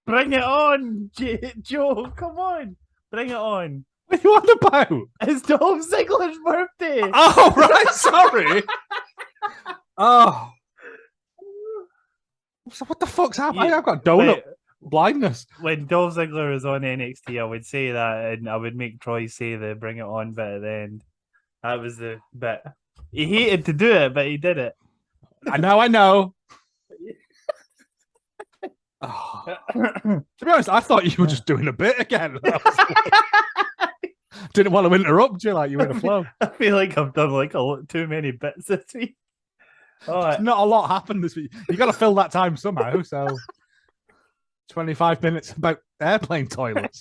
Bring it on, Joe. Come on. Bring it on. What are you on about? It's Dolph Ziggler's birthday. Oh, right. Sorry. Oh. So what the fuck's happening? I've got donut blindness. When Dolph Ziggler was on NXT, I would say that, and I would make Troy say the "bring it on" bit at the end. That was the bit. He hated to do it, but he did it. I know. Oh. To be honest, I thought you were just doing a bit again. Didn't want to interrupt you, like you were in a flow. I feel like I've done like too many bits this week. Not a lot happened this week. You got to fill that time somehow. So 25 minutes about airplane toilets.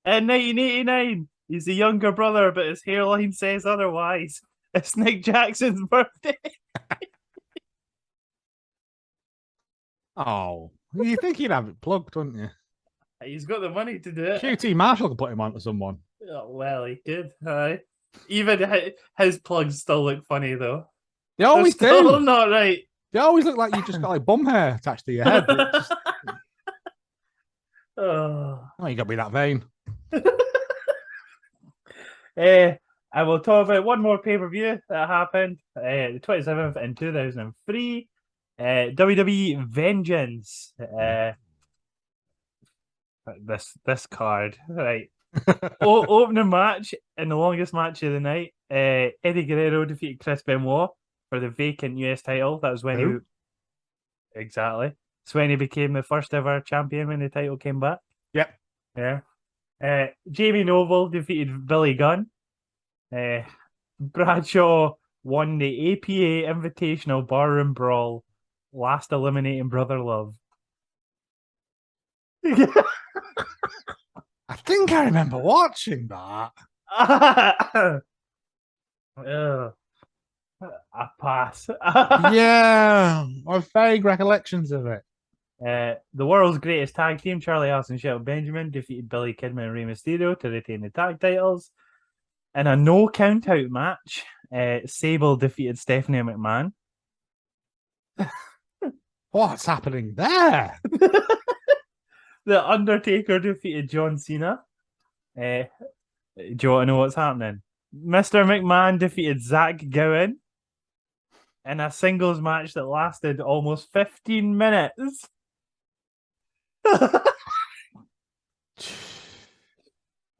In 1989, he's the younger brother, but his hairline says otherwise. It's Nick Jackson's birthday. Oh, you think he'd have it plugged, wouldn't you? He's got the money to do it. QT Marshall could put him on to someone. Oh, well, he could. Even his plugs still look funny, though. They always do. Still not right. You always look like you just got like bum hair attached to your head. Oh, you got to be that vain. I will talk about one more pay-per-view that happened, the 27th in 2003. WWE Vengeance. This card, right? Opening match in the longest match of the night. Eddie Guerrero defeated Chris Benoit for the vacant US title. That was when exactly. It's when he became the first ever champion when the title came back. Yep. Yeah. Jamie Noble defeated Billy Gunn. Bradshaw won the APA Invitational Barroom Brawl, last eliminating Brother Love. I think I remember watching that. I pass. Yeah, I have vague recollections of it. The world's greatest tag team, Charlie Haas and Shelton Benjamin, defeated Billy Kidman and Rey Mysterio to retain the tag titles. In a no count out match, Sable defeated Stephanie McMahon. What's happening there? The Undertaker defeated John Cena. Do you want to know what's happening? Mr. McMahon defeated Zach Gowen in a singles match that lasted almost 15 minutes.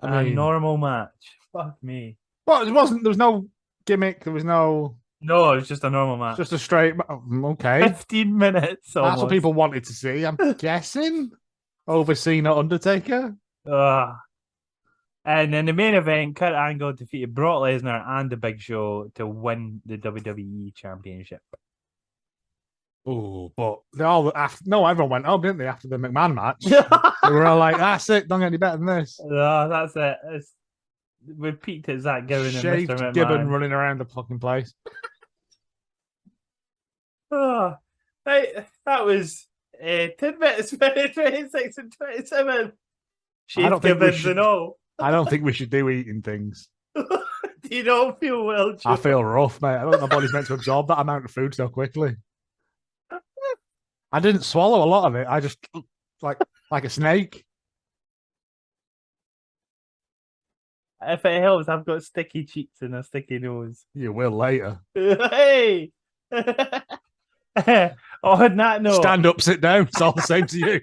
A normal match. Fuck me. Well, it wasn't. There was no gimmick. There was no. No, it was just a normal match. Just a straight. Okay. 15 minutes. Almost. That's what people wanted to see. I'm guessing. Over Cena Undertaker. And in the main event, Kurt Angle defeated Brock Lesnar and The Big Show to win the WWE Championship. Oh, but they all everyone went home, didn't they, after the McMahon match? They were all like, "That's it. Don't get any better than this." No, that's it. We peaked at Zach Gowen and Shaved Mr. McMahon. Gibbon running around the fucking place. That was tidbits for 26 and 27. Shaved Gibbons and all. I don't think we should do eating things. You don't feel well, Joe. I feel rough, mate. I don't think my body's meant to absorb that amount of food so quickly. I didn't swallow a lot of it. I just like a snake. If it helps, I've got sticky cheeks and a sticky nose. You will later. Hey! On that note... Stand up, sit down. It's all the same to you.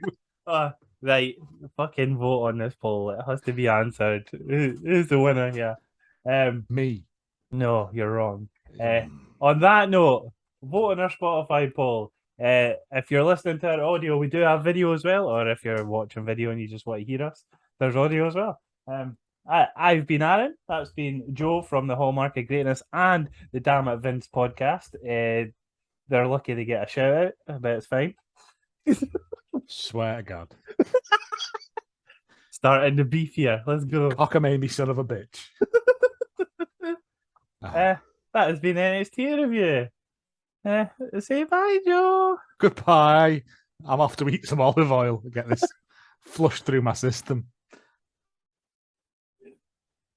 Right, fucking vote on this poll. It has to be answered. Who's the winner here? Me. No, you're wrong. On that note, vote on our Spotify poll. If you're listening to our audio, we do have video as well. Or if you're watching video and you just want to hear us, there's audio as well. I've been Aaron. That's been Joe from the Hallmark of Greatness and the Damn It Vince podcast. They're lucky to get a shout out, but it's fine. Swear to God. Starting the beef here. Let's go. Cockamamie son of a bitch. That has been NXT review. Say bye, Joe. Goodbye. I'm off to eat some olive oil to get this flushed through my system.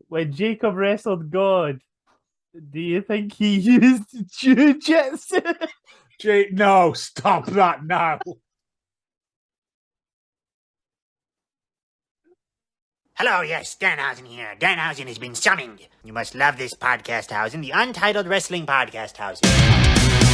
When Jacob wrestled God, do you think he used jiu-jitsu? No, stop that now. Hello, yes, Danhausen here. Danhausen has been summoned. You must love this podcast, Hausen, the Untitled Wrestling Podcast, Hausen.